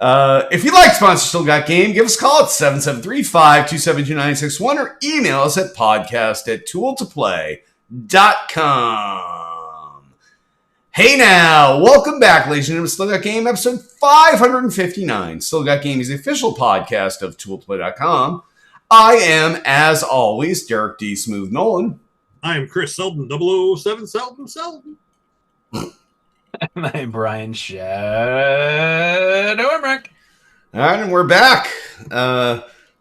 If you'd like to sponsor Still Got Game, give us a call at 773-527-2961 or email us at podcast@tooltoplay.com. Hey now, welcome back, ladies and gentlemen, to Still Got Game, episode 559. Still Got Game is the official podcast of tooltoplay.com. I am, as always, Derek D. Smooth Nolan. I am Chris Selden, 007 Selden. And I'm Brian Shadow Emmerich. All right, and we're back.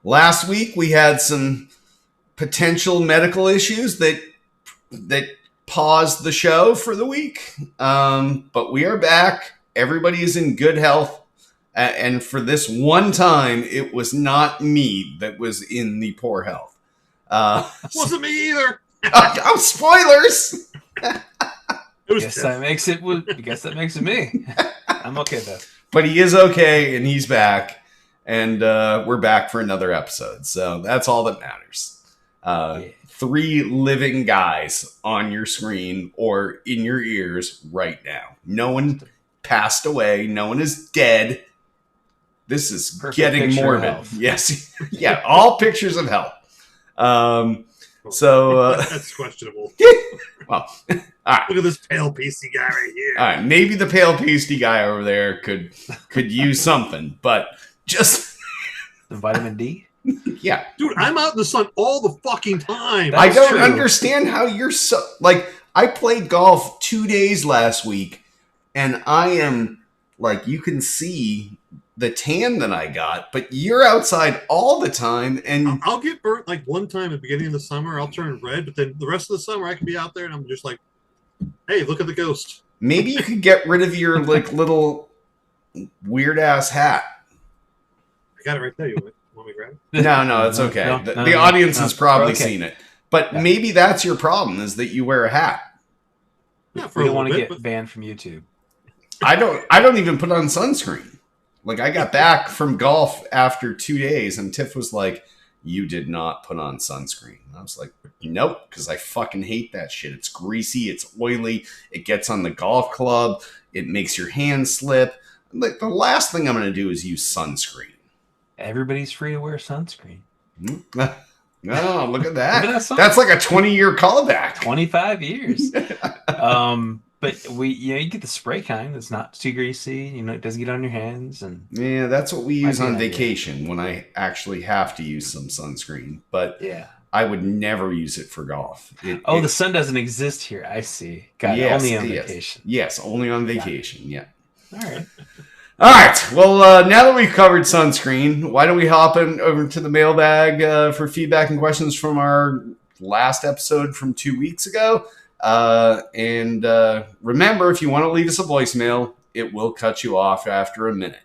Last week we had some potential medical issues that paused the show for the week, but we are back. Everybody is in good health, and for this one time, it was not me that was in the poor health. Wasn't me either. Oh, spoilers! Guess that makes it me. I'm okay though. But he is okay, and he's back, and we're back for another episode. So that's all that matters. 3 living guys on your screen or in your ears right now. No one passed away. No one is dead. This is perfect getting morbid. Yes. Yeah, all pictures of health. That's questionable. Well, all right. Look at this pale pasty guy right here. All right, maybe the pale pasty guy over there could use something, but just the vitamin D. Yeah, dude, I'm out in the sun all the fucking time. I don't understand how you're so like. I played golf 2 days last week, and I am like, you can see the tan that I got, but you're outside all the time, and I'll get burnt like one time at the beginning of the summer. I'll turn red, but then the rest of the summer I can be out there, and I'm just like, hey, look at the ghost. Maybe you could get rid of your like little weird ass hat. I got it right there. You want me to grab it? No, it's okay. The audience has probably seen it, but maybe that's your problem: is that you wear a hat. Yeah, we don't want to get banned from YouTube. I don't even put on sunscreen. Like, I got back from golf after 2 days, and Tiff was like, you did not put on sunscreen. And I was like, nope, because I fucking hate that shit. It's greasy, it's oily, it gets on the golf club, it makes your hands slip. Like, the last thing I'm going to do is use sunscreen. Everybody's free to wear sunscreen. No, look at that. That's like a 20-year callback. 25 years. But you get the spray kind that's not too greasy. It doesn't get on your hands. And yeah, that's what we use on vacation when I actually have to use some sunscreen. But yeah, I would never use it for golf. The sun doesn't exist here. I see. Got it. Only on vacation. Yes, only on vacation. Yeah. All right. All right. Well, now that we've covered sunscreen, why don't we hop over to the mailbag for feedback and questions from our last episode from 2 weeks ago. And remember, if you want to leave us a voicemail, it will cut you off after a minute.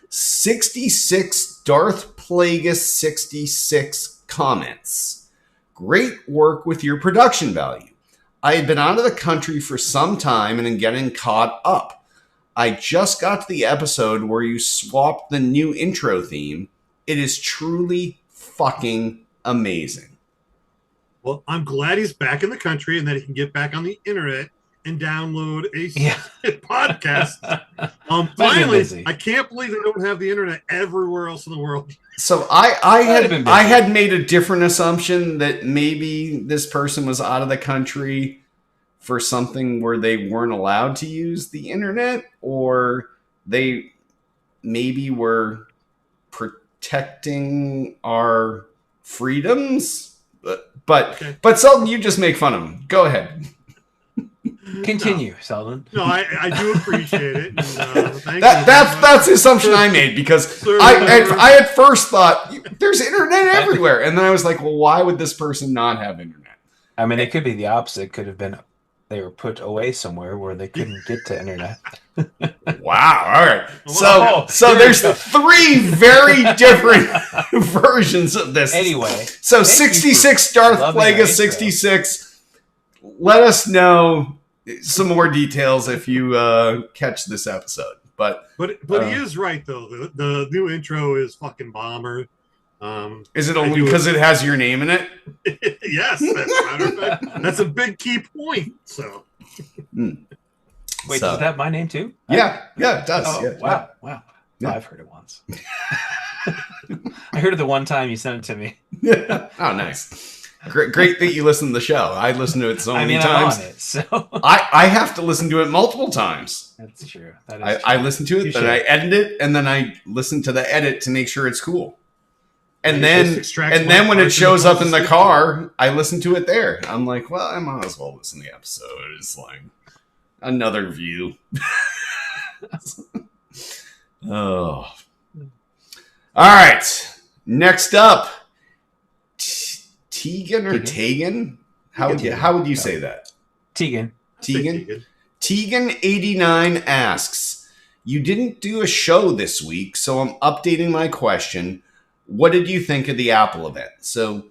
66 Darth Plagueis 66 comments. Great work with your production value. I had been out of the country for some time and am getting caught up. I just got to the episode where you swapped the new intro theme. It is truly fucking amazing. Well, I'm glad he's back in the country and that he can get back on the internet and download a podcast. Finally, I can't believe they don't have the internet everywhere else in the world. So I had made a different assumption that maybe this person was out of the country for something where they weren't allowed to use the internet, or they maybe were protecting our freedoms. But Selden, you just make fun of him. Go ahead. Continue, Selden. No, I do appreciate it. And, that's the assumption I made, because I at first thought there's internet everywhere, and then I was like, well, why would this person not have internet? I mean, it could be the opposite. It could have been they were put away somewhere where they couldn't get to internet. Wow. All right. So there's 3 very different versions of this. Anyway. So 66 Darth Plagueis 66. Let us know some more details if you catch this episode. But he is right, though. The new intro is fucking bomber. Is it only because it has your name in it? Yes, that's a big key point. So, wait, does it have my name too? Yeah, it does. Oh, yeah. Wow. Yeah. I've heard it once. I heard it the one time you sent it to me. Oh, nice. Great that you listen to the show. I listen to it so many times. I'm on it, so I have to listen to it multiple times. That's true. That is true. I listen to it, then I edit it, and then I listen to the edit to make sure it's cool. And then when it shows up in the car, I listen to it there. I'm like, well, I might as well listen to the episode. It's like another view. Oh. All right. Next up, Tegan or Tegan? How would you say that? Tegan. Tegan89 asks, you didn't do a show this week, so I'm updating my question. What did you think of the Apple event? So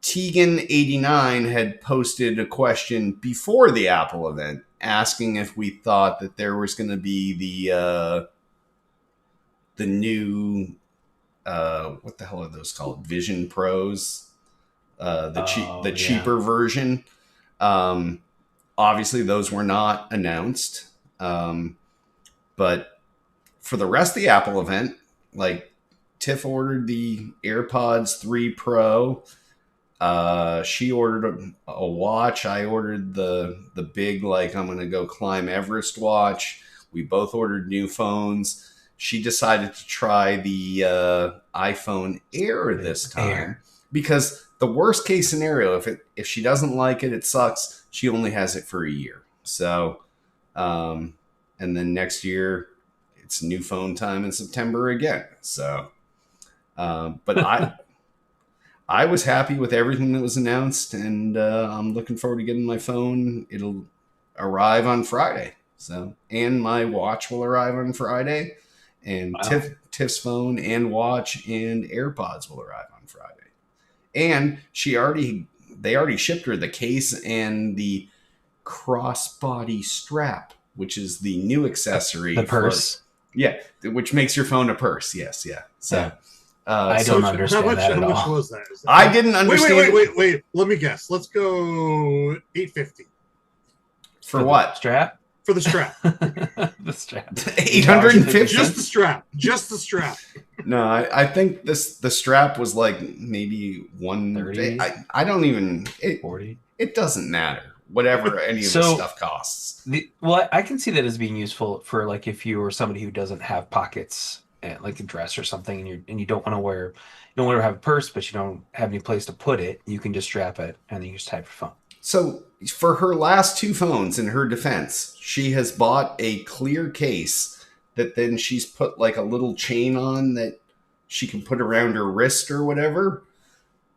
Tegan89 had posted a question before the Apple event asking if we thought that there was going to be the new what the hell are those called? Vision Pros, the cheaper version. Obviously, those were not announced, but for the rest of the Apple event, like Tiff ordered the AirPods 3 Pro. She ordered a watch. I ordered the big, like, I'm going to go climb Everest watch. We both ordered new phones. She decided to try the iPhone Air this time because the worst case scenario, if she doesn't like it, it sucks. She only has it for a year. So, and then next year it's new phone time in September again. So, but I was happy with everything that was announced, and I'm looking forward to getting my phone. It'll arrive on Friday. So, and my watch will arrive on Friday. And wow. Tiff's phone and watch and AirPods will arrive on Friday. And they already shipped her the case and the crossbody strap, which is the new accessory. The purse. Which makes your phone a purse. Yes, yeah. So I don't understand that at all. How much was that? I didn't understand. Wait. Let me guess. Let's go $850. For what? Strap? For the strap. The strap. $850? Just the strap. No, I think the strap was like maybe $130. I don't even... $40? It doesn't matter. Whatever any of the stuff costs. I can see that as being useful for, like, if you are somebody who doesn't have pockets, like a dress or something, and you don't want to have a purse, but you don't have any place to put it, you can just strap it and then you just type your phone. So for her last two phones, in her defense, she has bought a clear case that then she's put like a little chain on that she can put around her wrist or whatever.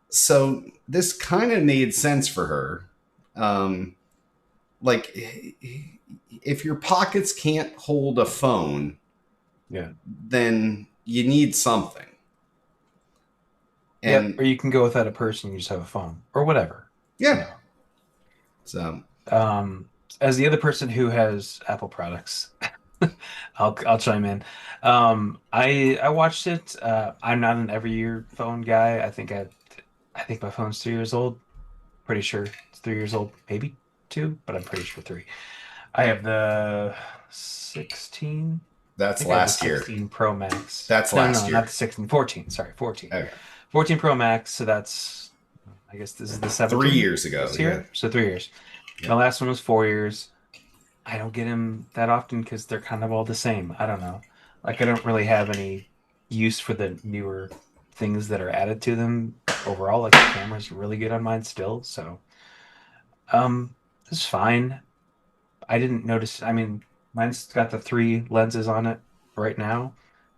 So this kind of made sense for her. Like, if your pockets can't hold a phone, then you need something. And or you can go without a purse and you just have a phone or whatever. Yeah. You know. So, as the other person who has Apple products, I'll chime in. I watched it. I'm not an every year phone guy. I think my phone's 3 years old. Pretty sure it's 3 years old, maybe 2, but I'm pretty sure 3. I have the 16. That's last year. 16 Pro Max. That's last year. Not the 16. 14. Sorry, 14. Okay. 14 Pro Max. So that's, I guess this is the 17. 3 years ago. Yeah. So 3 years. Yeah. The last one was 4 years. I don't get them that often because they're kind of all the same. I don't know. Like, I don't really have any use for the newer things that are added to them overall. Like, the camera's really good on mine still. So, it's fine. I didn't notice. I mean, mine's got the 3 lenses on it right now.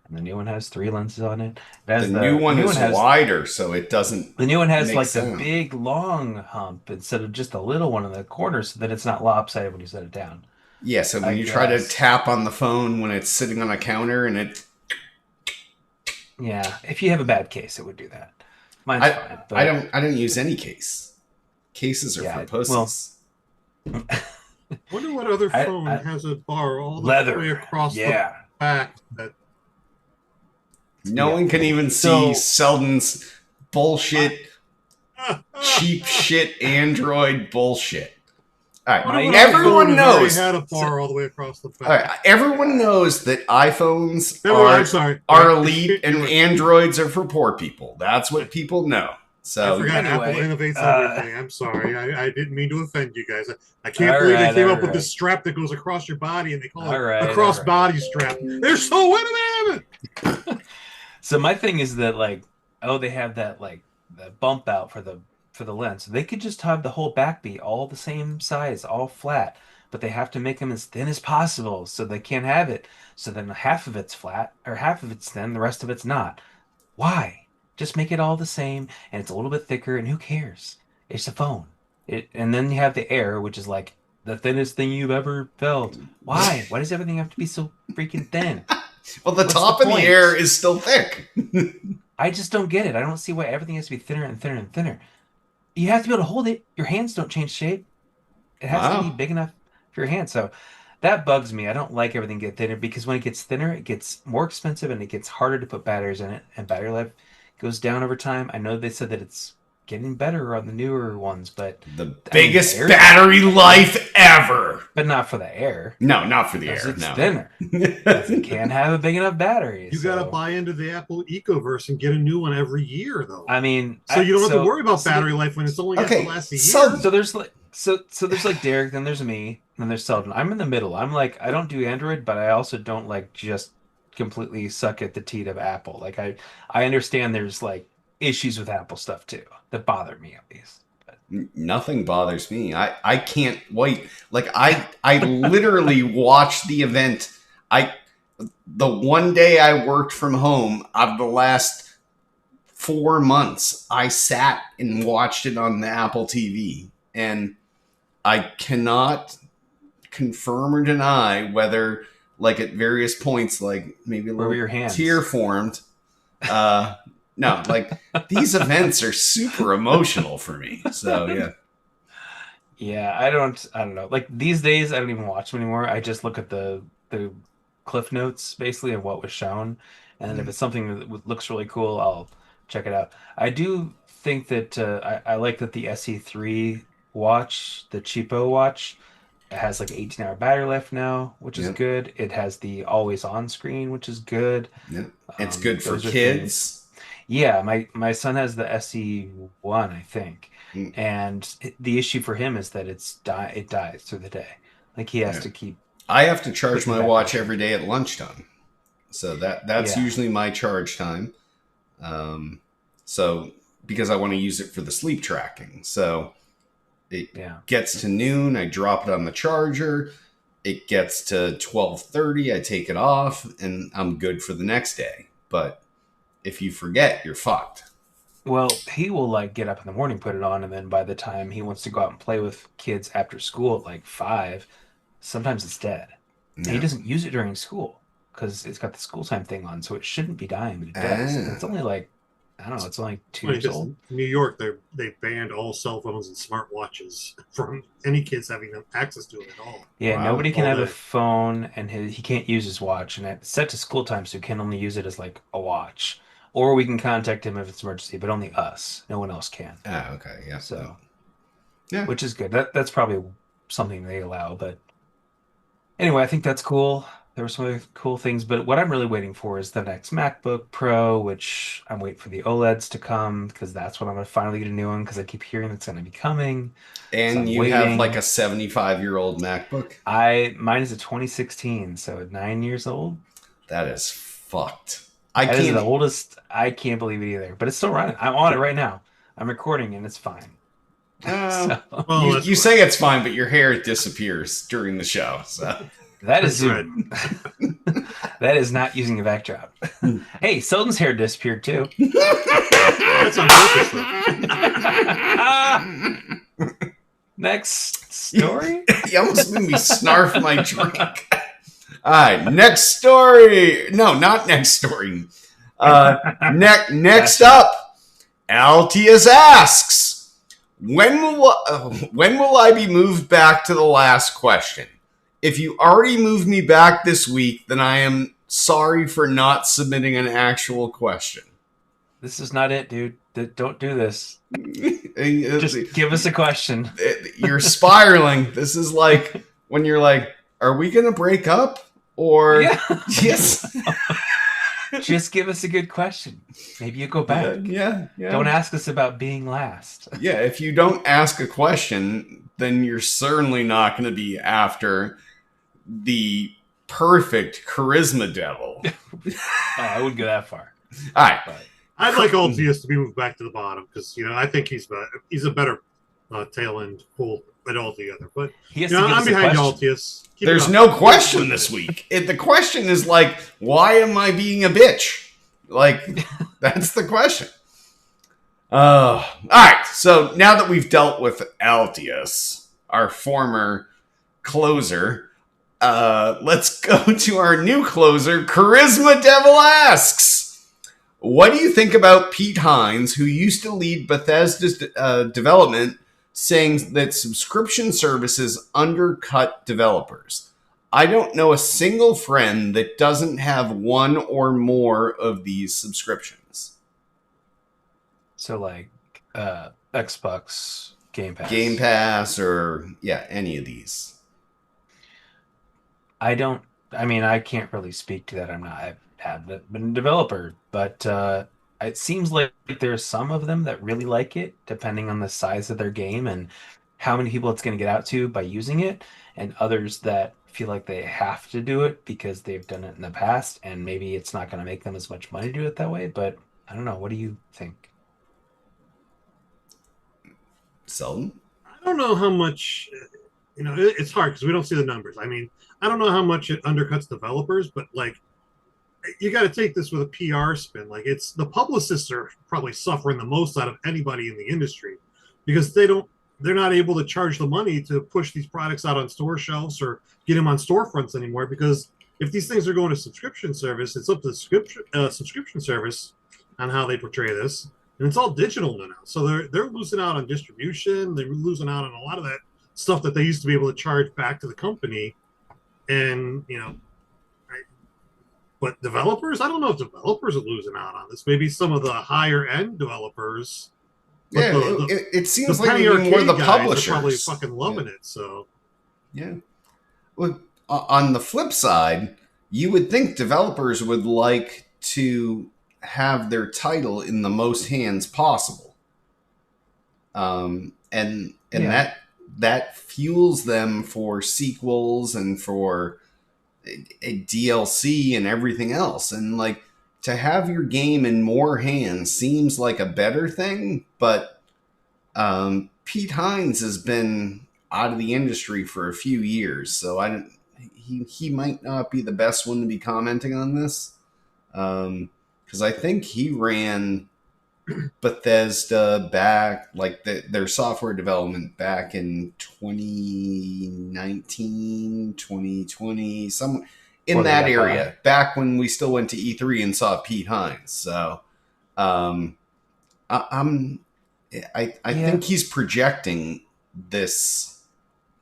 And the new one has 3 lenses on it. The new one is wider, so it doesn't. The new one has like the big long hump instead of just a little one in the corner, so that it's not lopsided when you set it down. Yeah, so when you try to tap on the phone when it's sitting on a counter and it. Yeah, if you have a bad case, it would do that. Mine's fine. But I don't use any case. Cases are for pussies. Well, wonder what other phone has a bar all the way across the back that. No one can even see Selden's bullshit, cheap shit Android bullshit. All right, everyone knows. Had a bar all the way across the back. All right, everyone knows that iPhones are elite and Androids are for poor people. That's what people know. So I forgot Apple innovates everything. I'm sorry. I didn't mean to offend you guys. I can't believe they came up with this strap that goes across your body and they call it a cross-body strap. They're so innovative. So my thing is that they have that the bump out for the lens. They could just have the whole back be all the same size, all flat, but they have to make them as thin as possible so they can't have it. So then half of it's flat or half of it's thin, the rest of it's not. Why? Just make it all the same, and it's a little bit thicker, and who cares? It's a phone. And then you have the Air, which is like the thinnest thing you've ever felt. Why? Why does everything have to be so freaking thin? Well, the top of the Air is still thick. I just don't get it. I don't see why everything has to be thinner and thinner and thinner. You have to be able to hold it. Your hands don't change shape. It has to be big enough for your hands. So that bugs me. I don't like everything get thinner because when it gets thinner, it gets more expensive and it gets harder to put batteries in it, and battery life goes down over time. I know they said that it's getting better on the newer ones, but the biggest battery life ever. But not for the Air. No, not for the Air. It's thinner. It can't have a big enough battery. You got to buy into the Apple Ecoverse and get a new one every year, though. I mean, so you don't have to worry about battery life when it's only going to last a year. So there's there's Derek, then there's me, then there's Selden. I'm in the middle. I'm I don't do Android, but I also don't just completely suck at the teat of Apple. I understand there's issues with Apple stuff too that bother me at least. But nothing bothers me. I can't wait. I literally watched the event. The one day I worked from home out of the last 4 months, I sat and watched it on the Apple TV, and I cannot confirm or deny whether at various points, maybe a little tear formed. No, these events are super emotional for me. So yeah. Yeah, I don't know. These days I don't even watch them anymore. I just look at the cliff notes basically of what was shown. And if it's something that looks really cool, I'll check it out. I do think that I like that the SE3 watch, the cheapo watch, it has 18-hour battery life now, which is good. It has the always on screen, which is good. Yeah. It's good for kids. Yeah, my son has the SE1, I think. And the issue for him is that it dies through the day. He has to keep... I have to charge my watch every day at lunchtime. So that's usually my charge time. So because I want to use it for the sleep tracking. So it gets to noon, I drop it on the charger. It gets to 12:30, I take it off, and I'm good for the next day. But if you forget, you're fucked. Well, he will get up in the morning, put it on, and then by the time he wants to go out and play with kids after school at 5, sometimes it's dead. Yeah. And he doesn't use it during school because it's got the school time thing on, so it shouldn't be dying, but it does. And it's only I don't know, it's only 2 years old. In New York, they banned all cell phones and smartwatches from any kids having access to it at all. Yeah, nobody can have a phone, and he can't use his watch, and it's set to school time, so he can only use it as a watch. Or we can contact him if it's emergency, but only us. No one else can. Ah, okay, yeah. So, yeah, which is good. That's probably something they allow. But anyway, I think that's cool. There were some other cool things, but what I'm really waiting for is the next MacBook Pro, which I'm waiting for the OLEDs to come because that's when I'm going to finally get a new one because I keep hearing it's going to be coming. And so you have a 75-year-old MacBook? Mine is a 2016, so 9 years old. That is fucked. That is the oldest. I can't believe it either, but it's still running. I'm on it right now. I'm recording and it's fine. You say it's fine, but your hair disappears during the show. So that is that is not using a backdrop. Hey, Selden's hair disappeared too. That's on purpose. Next story. You almost made me snarf my drink. All right, next story. No, not next story. Next up, Altius asks, when will I be moved back to the last question? If you already moved me back this week, then I am sorry for not submitting an actual question. This is not it, dude. Don't do this. Just give us a question. You're spiraling. This is like when you're like, are we going to break up? Or yes. Just give us a good question. Maybe you go back. Yeah. Don't ask us about being last. Yeah, if you don't ask a question, then you're certainly not going to be after the perfect charisma devil. I wouldn't go that far. All right. But I'd like Altius to be moved back to the bottom because I think he's a better tail end pool than altogether. But I'm behind Altius. There's no question this week. The question is like, why am I being a bitch? Like, that's the question. All right. So now that we've dealt with Altius, our former closer, let's go to our new closer. Charisma Devil asks, what do you think about Pete Hines, who used to lead Bethesda's development, saying that subscription services undercut developers? I don't know a single friend that doesn't have one or more of these subscriptions. So like Xbox Game Pass or any of these. I can't really speak to that. I haven't been a developer, but it seems like there's some of them that really like it, depending on the size of their game and how many people it's going to get out to by using it, and others that feel like they have to do it because they've done it in the past, and maybe it's not going to make them as much money to do it that way. But I don't know. What do you think? Selden? I don't know how much, it's hard because we don't see the numbers. I mean, I don't know how much it undercuts developers, but like, you got to take this with a PR spin. Like, it's the publicists are probably suffering the most out of anybody in the industry because they're not able to charge the money to push these products out on store shelves or get them on storefronts anymore. Because if these things are going to subscription service, it's up to the subscription service on how they portray this, and it's all digital now. So they're losing out on distribution. They're losing out on a lot of that stuff that they used to be able to charge back to the company, and But developers, I don't know if developers are losing out on this. Maybe some of the higher end developers. Yeah, it seems like maybe more the publishers are probably fucking loving it. So, yeah. Well, on the flip side, you would think developers would like to have their title in the most hands possible, and that fuels them for sequels and for a DLC and everything else. And like, to have your game in more hands seems like a better thing, but Pete Hines has been out of the industry for a few years, so he might not be the best one to be commenting on this, because I think he ran Bethesda back, like their software development back in 2019, 2020, somewhere in that area, back when we still went to E3 and saw Pete Hines. So I think he's projecting this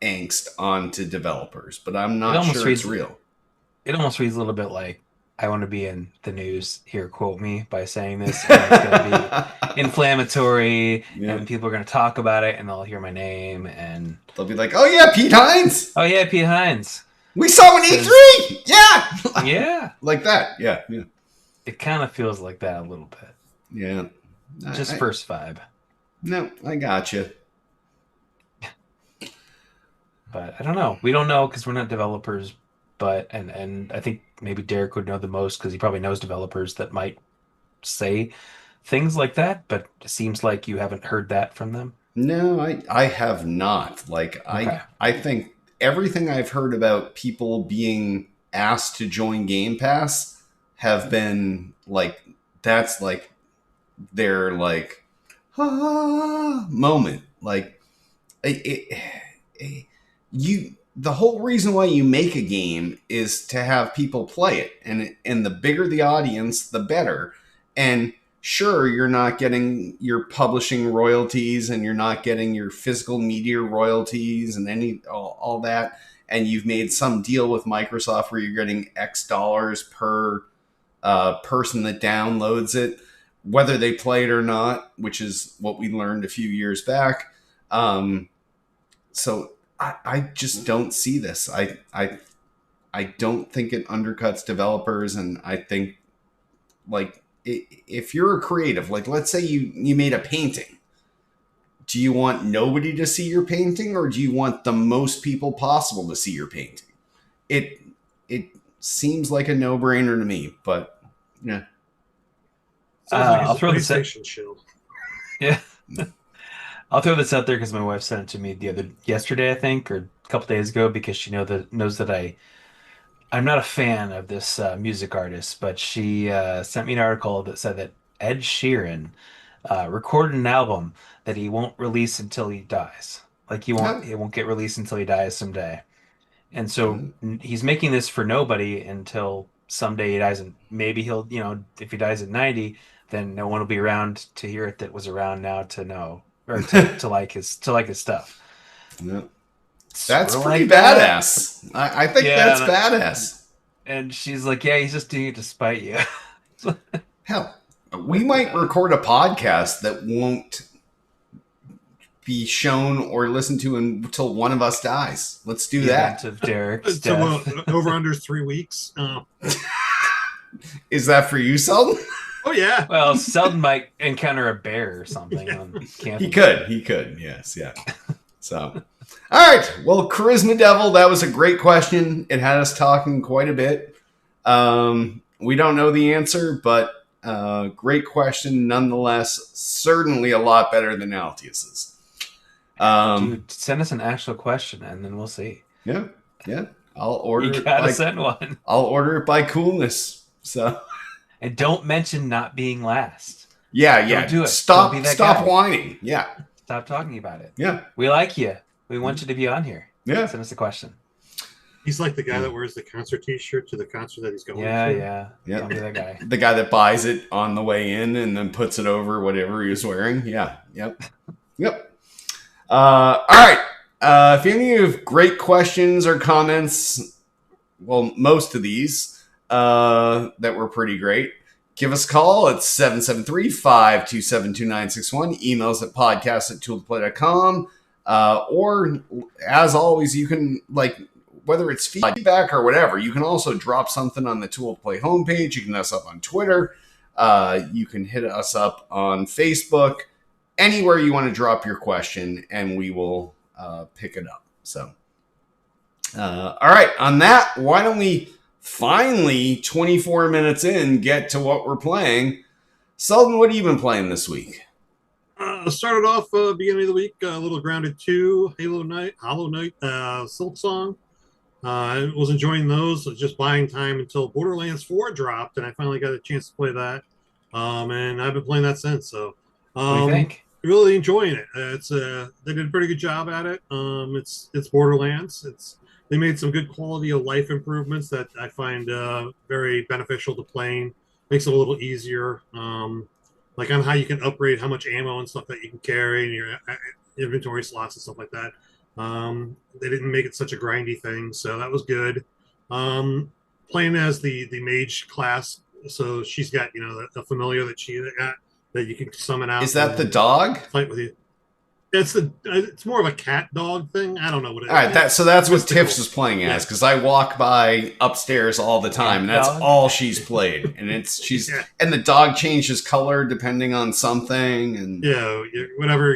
angst onto developers, but I'm not sure it's real. It almost reads a little bit like, I want to be in the news. Here, quote me by saying this. And it's going to be inflammatory, and people are going to talk about it, and they'll hear my name, and they'll be like, "Oh yeah, Pete Hines! Oh yeah, Pete Hines! We saw him in E3! Yeah! Yeah! Like that, yeah. It kind of feels like that a little bit. Yeah. Just first vibe. No, I gotcha. But I don't know. We don't know because we're not developers. But and I think maybe Derek would know the most because he probably knows developers that might say things like that. But it seems like you haven't heard that from them. No, I have not. Like, okay. I think everything I've heard about people being asked to join Game Pass have been like, that's like their like moment. Like the whole reason why you make a game is to have people play it, and the bigger the audience, the better. And sure, you're not getting your publishing royalties, and you're not getting your physical media royalties, and all that. And you've made some deal with Microsoft where you're getting X dollars per person that downloads it. whether they play it or not, which is what we learned a few years back. So I just don't see this. I don't think it undercuts developers, and I think like if you're a creative, like let's say you made a painting. Do you want nobody to see your painting, or do you want the most people possible to see your painting? It seems like a no-brainer to me, but yeah. I'll throw this out. Show. Yeah. I'll throw this out there because my wife sent it to me yesterday, I think, or a couple days ago, because she knows that I'm not a fan of this music artist, but she sent me an article that said that Ed Sheeran recorded an album that he won't release until he dies. Like it won't get released until he dies someday. And so he's making this for nobody until someday he dies, and maybe he'll, if he dies at 90, then no one will be around to hear it that was around now to know or to like his stuff. Yeah. That's pretty badass. I think that's badass. And she's like, yeah, he's just doing it to spite you. Hell, we might record a podcast that won't be shown or listened to until one of us dies. Let's do that. Of Derek's death. Over under 3 weeks. Is that for you, Selden? Oh yeah. Well, Selden might encounter a bear or something on camping. He could. Yes, yeah. So, all right. Well, Charisma Devil, that was a great question. It had us talking quite a bit. We don't know the answer, but great question nonetheless. Certainly a lot better than Altius's. Dude, send us an actual question and then we'll see. Yeah. I'll order you gotta send one. I'll order it by coolness. So, and don't mention not being last. Yeah. Don't do it. Stop whining. Yeah. Stop talking about it. Yeah. We like you. We want you to be on here. Yeah. Send us a question. He's like the guy that wears the concert T-shirt to the concert that he's going to. Yeah. Don't be that guy. The guy that buys it on the way in and then puts it over whatever he was wearing. Yeah. Yep. All right. If any of you have great questions or comments, well, most of these that were pretty great, give us a call at 773-527-2961. Emails at podcast@tooltoplay.com. Or, as always, you can, whether it's feedback or whatever, you can also drop something on the Tool to Play homepage. You can hit us up on Twitter. You can hit us up on Facebook. Anywhere you want to drop your question, and we will pick it up. So, all right. On that, why don't we finally, 24 minutes in, get to what we're playing? Selden, what have you been playing this week? Started off beginning of the week, a little Grounded 2, Hollow Knight, Silk Song. I was enjoying those, just buying time until Borderlands 4 dropped, and I finally got a chance to play that. And I've been playing that since. So, what do you think? Really enjoying it. They did a pretty good job at it. It's Borderlands. They made some good quality of life improvements that I find very beneficial to playing. Makes it a little easier. Like on how you can upgrade how much ammo and stuff that you can carry and your inventory slots and stuff like that. They didn't make it such a grindy thing, so that was good. Playing as the mage class, so she's got the familiar that she got that you can summon out. Is that the dog? Fight with you. It's more of a cat dog thing. I don't know what it is. All right, that's what Tips is playing as, because I walk by upstairs all the time, and that's all she's played. And and the dog changes color depending on something, and whatever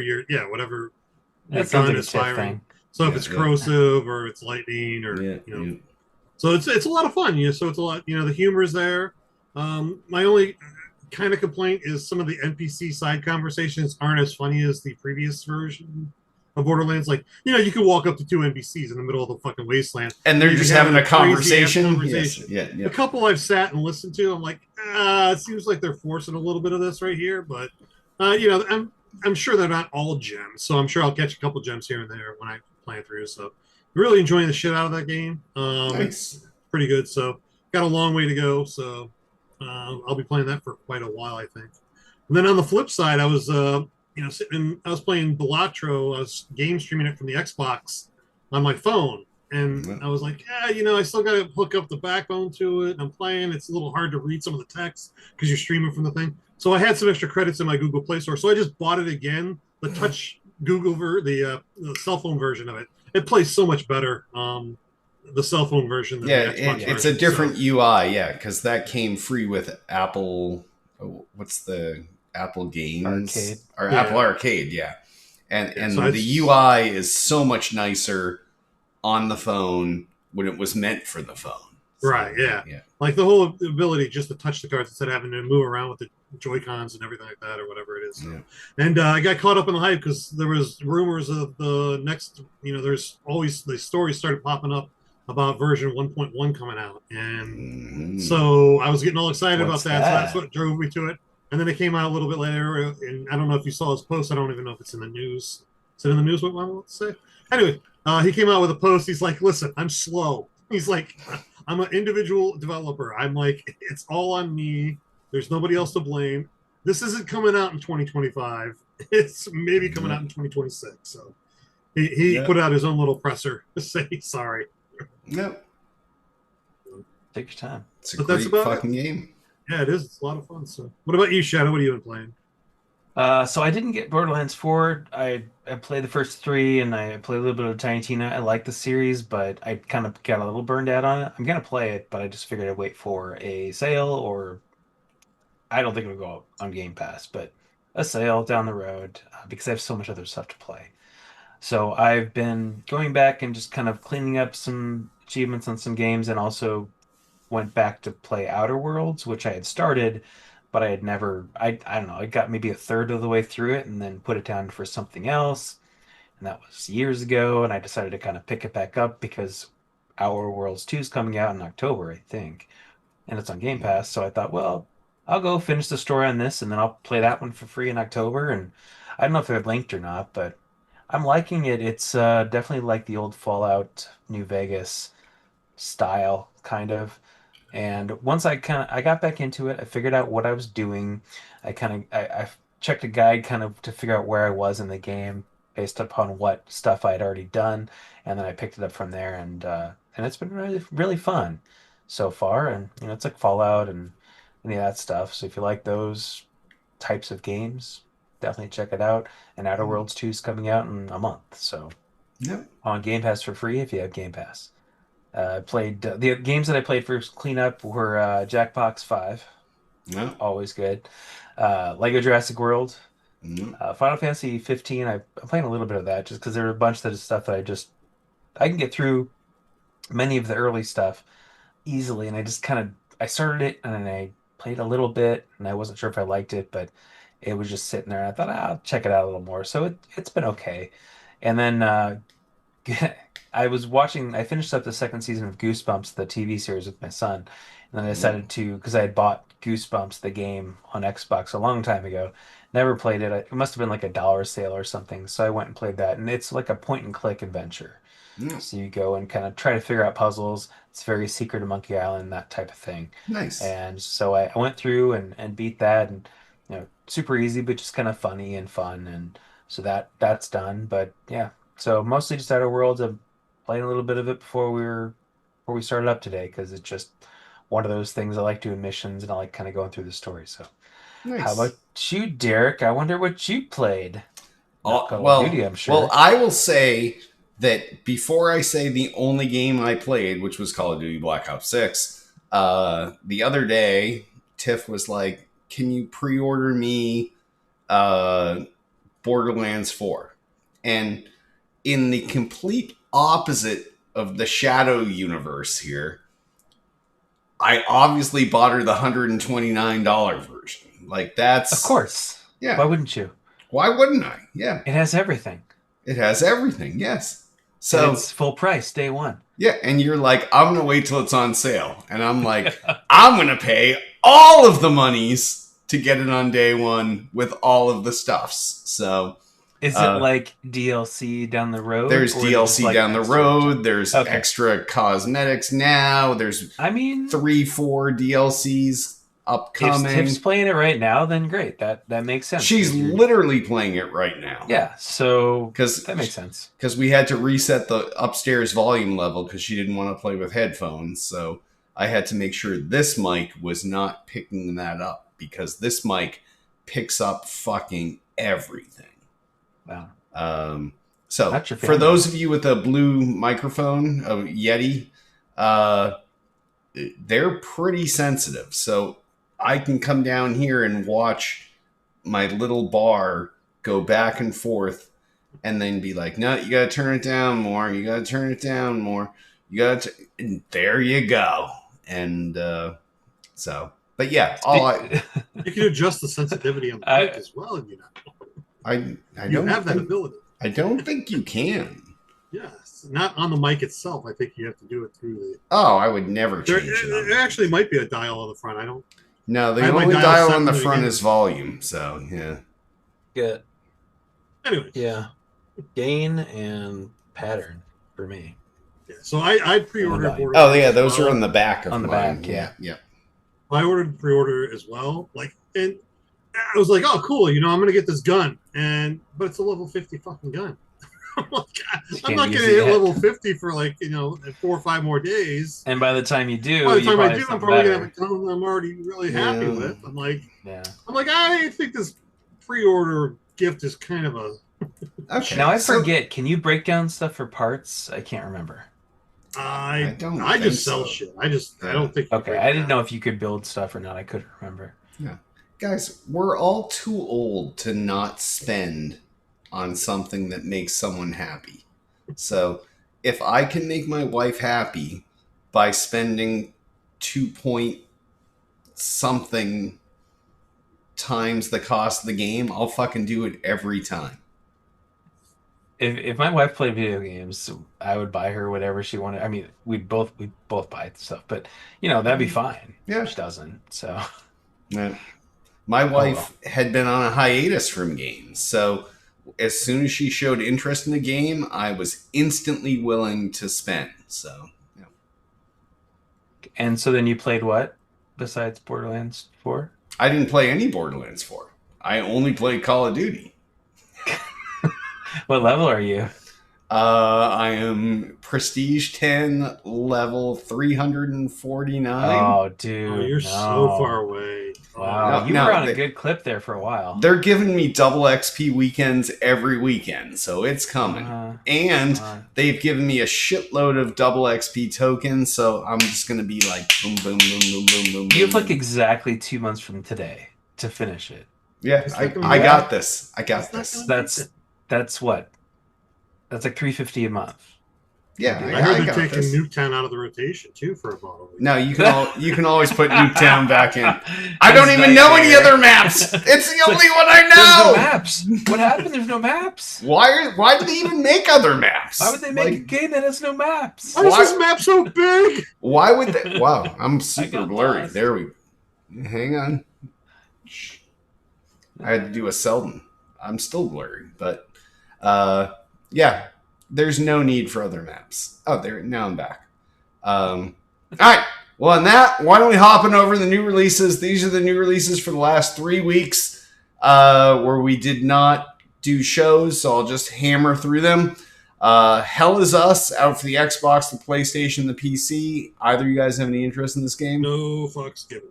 gun is firing. So if it's corrosive or it's lightning or so it's a lot of fun. So it's a lot. The humor is there. My only kind of complaint is some of the NPC side conversations aren't as funny as the previous version of Borderlands. You could walk up to two NPCs in the middle of the fucking wasteland and they're just having a conversation. Yes. Yeah. A couple I've sat and listened to, I'm like, it seems like they're forcing a little bit of this right here, but I'm sure they're not all gems, so I'm sure I'll catch a couple gems here and there when I play through. So really enjoying the shit out of that game. Nice. It's pretty good. So got a long way to go. So I'll be playing that for quite a while, I think. And then on the flip side, I was I was playing Balatro. I was game streaming it from the Xbox on my phone, And I was like, yeah, I still got to hook up the backbone to it. I'm playing. It's a little hard to read some of the text because you're streaming from the thing. So I had some extra credits in my Google Play Store. So I just bought it again, the touch the cell phone version of it. It plays so much better. The cell phone version than the Xbox version. It's a different UI, because that came free with Apple. What's the Apple Games Arcade. or Apple Arcade? Yeah, and so the UI is so much nicer on the phone when it was meant for the phone. So, right? Yeah. Like the whole ability just to touch the cards instead of having to move around with the Joy-Cons and everything like that, or whatever it is. So. Yeah. And I got caught up in the hype because there was rumors of the next. There's always the stories started popping up about version 1.1 coming out, and so I was getting all excited about that. So that's what drove me to it. And then it came out a little bit later, and I don't know if you saw his post. I don't even know if it's in the news. Is it in the news? What I want to say? Anyway, he came out with a post. He's like, "Listen, I'm slow." He's like, "I'm an individual developer. I'm like, it's all on me. There's nobody else to blame. This isn't coming out in 2025. It's maybe coming out in 2026." So he put out his own little presser to say sorry. Yep. Take your time. It's a great fucking game. Yeah, it is. It's a lot of fun. So, what about you, Shadow? What have you been playing? So I didn't get Borderlands 4. I played the first 3, and I played a little bit of Tiny Tina. I like the series, but I kind of got a little burned out on it. I'm gonna play it, but I just figured I'd wait for a sale, or I don't think it'll go on Game Pass, but a sale down the road because I have so much other stuff to play. So I've been going back and just kind of cleaning up some achievements on some games, and also went back to play Outer Worlds, which I had started, but I had never, I don't know, I got maybe a third of the way through it and then put it down for something else. And that was years ago. And I decided to kind of pick it back up because Outer Worlds 2 is coming out in October, I think. And it's on Game Pass. So I thought, well, I'll go finish the story on this and then I'll play that one for free in October. And I don't know if they're linked or not, but I'm liking it. It's definitely like the old Fallout New Vegas style, kind of. And once I got back into it, I figured out what I was doing. I checked a guide kind of to figure out where I was in the game based upon what stuff I had already done, and then I picked it up from there, and it's been really really fun so far. And it's like Fallout and any of that stuff. So if you like those types of games, definitely check it out. And Outer Worlds 2 is coming out in a month, so on Game Pass for free if you have Game Pass. Played the games that I played for cleanup were Jackbox 5, always good. Lego Jurassic World, Final Fantasy 15. I'm playing a little bit of that just because there are a bunch of stuff that I can get through many of the early stuff easily, and I started it and then I played a little bit and I wasn't sure if I liked it, but it was just sitting there and I thought I'll check it out a little more. So it's been okay, and then. I finished up the second season of Goosebumps, the TV series, with my son. And then I decided because I had bought Goosebumps, the game, on Xbox a long time ago. Never played it. It must have been like $1 sale or something. So I went and played that. And it's like a point and click adventure. So you go and kind of try to figure out puzzles. It's very Secret of Monkey Island, that type of thing. Nice. And so I went through and beat that. And, super easy, but just kind of funny and fun. And so that's done. But yeah. So mostly just Outer Worlds. I'm playing a little bit of it before we started up today because it's just one of those things. I like doing missions and I like kind of going through the story. So, How about you, Derek? I wonder what you played. Call of Duty, I'm sure. Well, I will say that before I say the only game I played, which was Call of Duty Black Ops 6, the other day, Tiff was like, "Can you pre-order me Borderlands 4?" And in the complete opposite of the Shadow universe here, I obviously bought her the $129 version. Like, that's... Of course. Yeah. Why wouldn't you? Why wouldn't I? Yeah. It has everything. It has everything, yes. So and it's full price, day one. Yeah, and you're like, I'm going to wait till it's on sale. And I'm like, I'm going to pay all of the monies to get it on day one with all of the stuffs. So... Is it like DLC down the road? There's DLC down the road. There's extra cosmetics now. There's 3-4 DLCs upcoming. If Tiff's playing it right now, then great. That makes sense. She's literally playing it right now. Yeah, so that makes sense. Because we had to reset the upstairs volume level because she didn't want to play with headphones. So I had to make sure this mic was not picking that up because this mic picks up fucking everything. Wow. So for those of you with a blue microphone, a Yeti, they're pretty sensitive. So I can come down here and watch my little bar go back and forth and then be like, no, you got to turn it down more. You got to turn it down more. You got to, and there you go. And but yeah, you can adjust the sensitivity on the mic as well. You know, I don't have that ability. I don't think you can. Yes, not on the mic itself. I think you have to do it through the. Oh, I would never change it. There actually might be a dial on the front. I don't. No, the only dial on the front is volume. So yeah. Good. Anyway. Yeah. Gain and pattern for me. Yeah, so I pre-ordered. Oh yeah, those are on the back of on the mine. back. Yeah. I ordered pre-order as well. And I was like, oh cool, you know, I'm gonna get this gun, but it's a level 50 fucking gun. I'm not gonna hit level 50 for 4 or 5 more days. And by the time you do, I'm probably gonna have a gun I'm already really happy with. I'm like, I think this pre-order gift is kind of a. Okay. Now I forget. Can you break down stuff for parts? I can't remember. I just sell shit. I don't think. Okay, I didn't know if you could build stuff or not. I couldn't remember. Yeah, guys, we're all too old to not spend on something that makes someone happy. So if I can make my wife happy by spending 2 point something times the cost of the game, I'll fucking do it every time. If my wife played video games, I would buy her whatever she wanted. I mean, we'd both buy stuff, but that'd be fine. Yeah, she doesn't. So, yeah. My wife had been on a hiatus from games, so as soon as she showed interest in the game, I was instantly willing to spend. So, yeah. And so then you played what besides Borderlands 4? I didn't play any Borderlands 4. I only played Call of Duty. What level are you? I am Prestige 10, level 349. Oh, dude. You're so far away. Wow. You were on a good clip there for a while. They're giving me double XP weekends every weekend, so it's coming. And they've given me a shitload of double XP tokens, so I'm just going to be like boom, boom, boom, boom, boom, boom. You have exactly 2 months from today to finish it. Yeah, I got this. I got this. That's what? That's like $350 a month. Yeah, I heard they're taking Nuketown out of the rotation too for a bottle. No, you can always put Nuketown back in. I don't even know any other maps. It's the only one I know. There's no maps. What happened? There's no maps. Why did they even make other maps? Why would they make a game that has no maps? Why is this map so big? Why would they? Wow, I'm super blurry. Lost. There we. Hang on. I had to do a Selden. I'm still blurry, but yeah. There's no need for other maps. Oh, there. Now I'm back. All right. Well, on that, why don't we hop on over the new releases? These are the new releases for the last 3 weeks where we did not do shows, so I'll just hammer through them. Hell Is Us out for the Xbox, the PlayStation, the PC. Either of you guys have any interest in this game? No fucks given.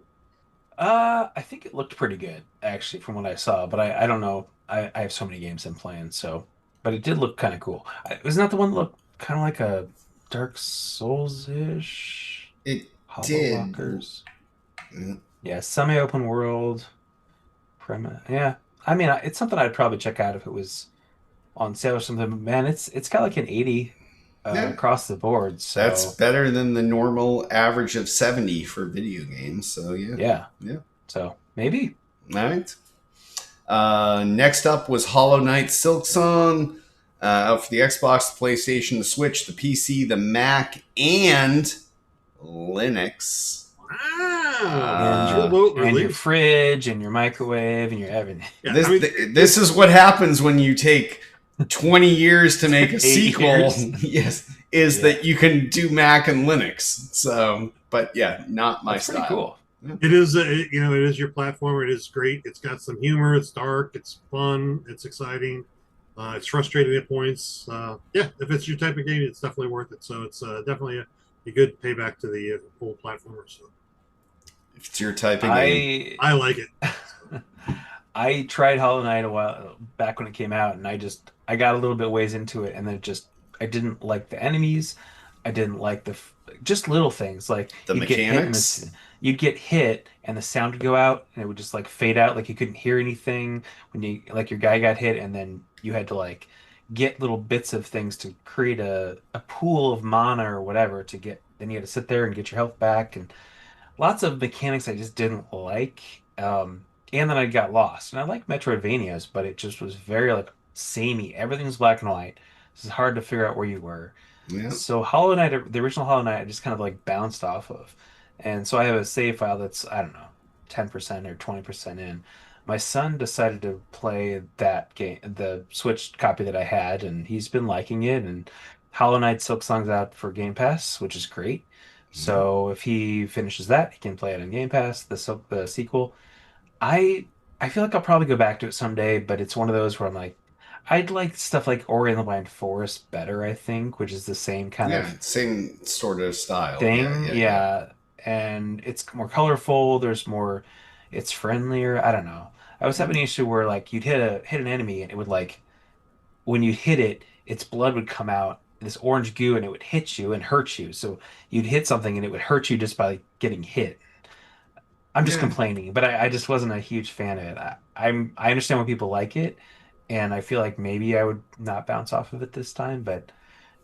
I think it looked pretty good, actually, from what I saw, but I don't know. I have so many games I'm playing, so... But it did look kind of cool. Wasn't that the one that looked kind of like a Dark Souls-ish? It Hollow did. Walkers. Yeah, semi-open world. Yeah. I mean, it's something I'd probably check out if it was on sale or something. But man, it's got like an 80 across the board. So that's better than the normal average of 70 for video games. So yeah. So maybe. All right. Next up was Hollow Knight Silksong out for the Xbox, the PlayStation, the Switch, the PC, the Mac, and Linux. Wow! And your fridge, and your microwave, and your everything. Yeah, this is what happens when you take 20 years to make a sequel. Yes, that you can do Mac and Linux. So, but yeah, not my style. Pretty cool. It is, it is your platformer. It is great. It's got some humor. It's dark. It's fun. It's exciting. It's frustrating at points. Yeah, if it's your type of game, it's definitely worth it. So it's definitely a good payback to the full platformer. So if it's your type of game, I like it. I tried Hollow Knight a while back when it came out, and I got a little bit ways into it, and then I didn't like the enemies. I didn't like just little things like the mechanics. you'd get hit and the sound would go out and it would just like fade out, like you couldn't hear anything when you like your guy got hit, and then you had to like get little bits of things to create a pool of mana or whatever to get. Then you had to sit there and get your health back, and lots of mechanics I just didn't like. And then I got lost. And I like Metroidvanias, but it just was very like samey. Everything's black and white. It's hard to figure out where you were. Yeah. So Hollow Knight, the original Hollow Knight, I just kind of like bounced off of. And so I have a save file that's, I don't know, 10% or 20% in. My son decided to play that game, the Switch copy that I had, and he's been liking it. And Hollow Knight Silksong's out for Game Pass, which is great. So if he finishes that, he can play it on Game Pass, the sequel. I I feel like I'll probably go back to it someday, but it's one of those where I'm like, I'd like stuff like Ori and the Blind Forest better, I think, which is the same kind Yeah, of same sort of style. Yeah, thing. yeah, yeah. Yeah. And it's more colorful, it's friendlier. I don't know. I was having an issue where like you'd hit an enemy and it would like when you hit it, its blood would come out, this orange goo, and it would hit you and hurt you. So you'd hit something and it would hurt you just by getting hit. I'm just Yeah. complaining, but I just wasn't a huge fan of it. I understand why people like it, and I feel like maybe I would not bounce off of it this time, but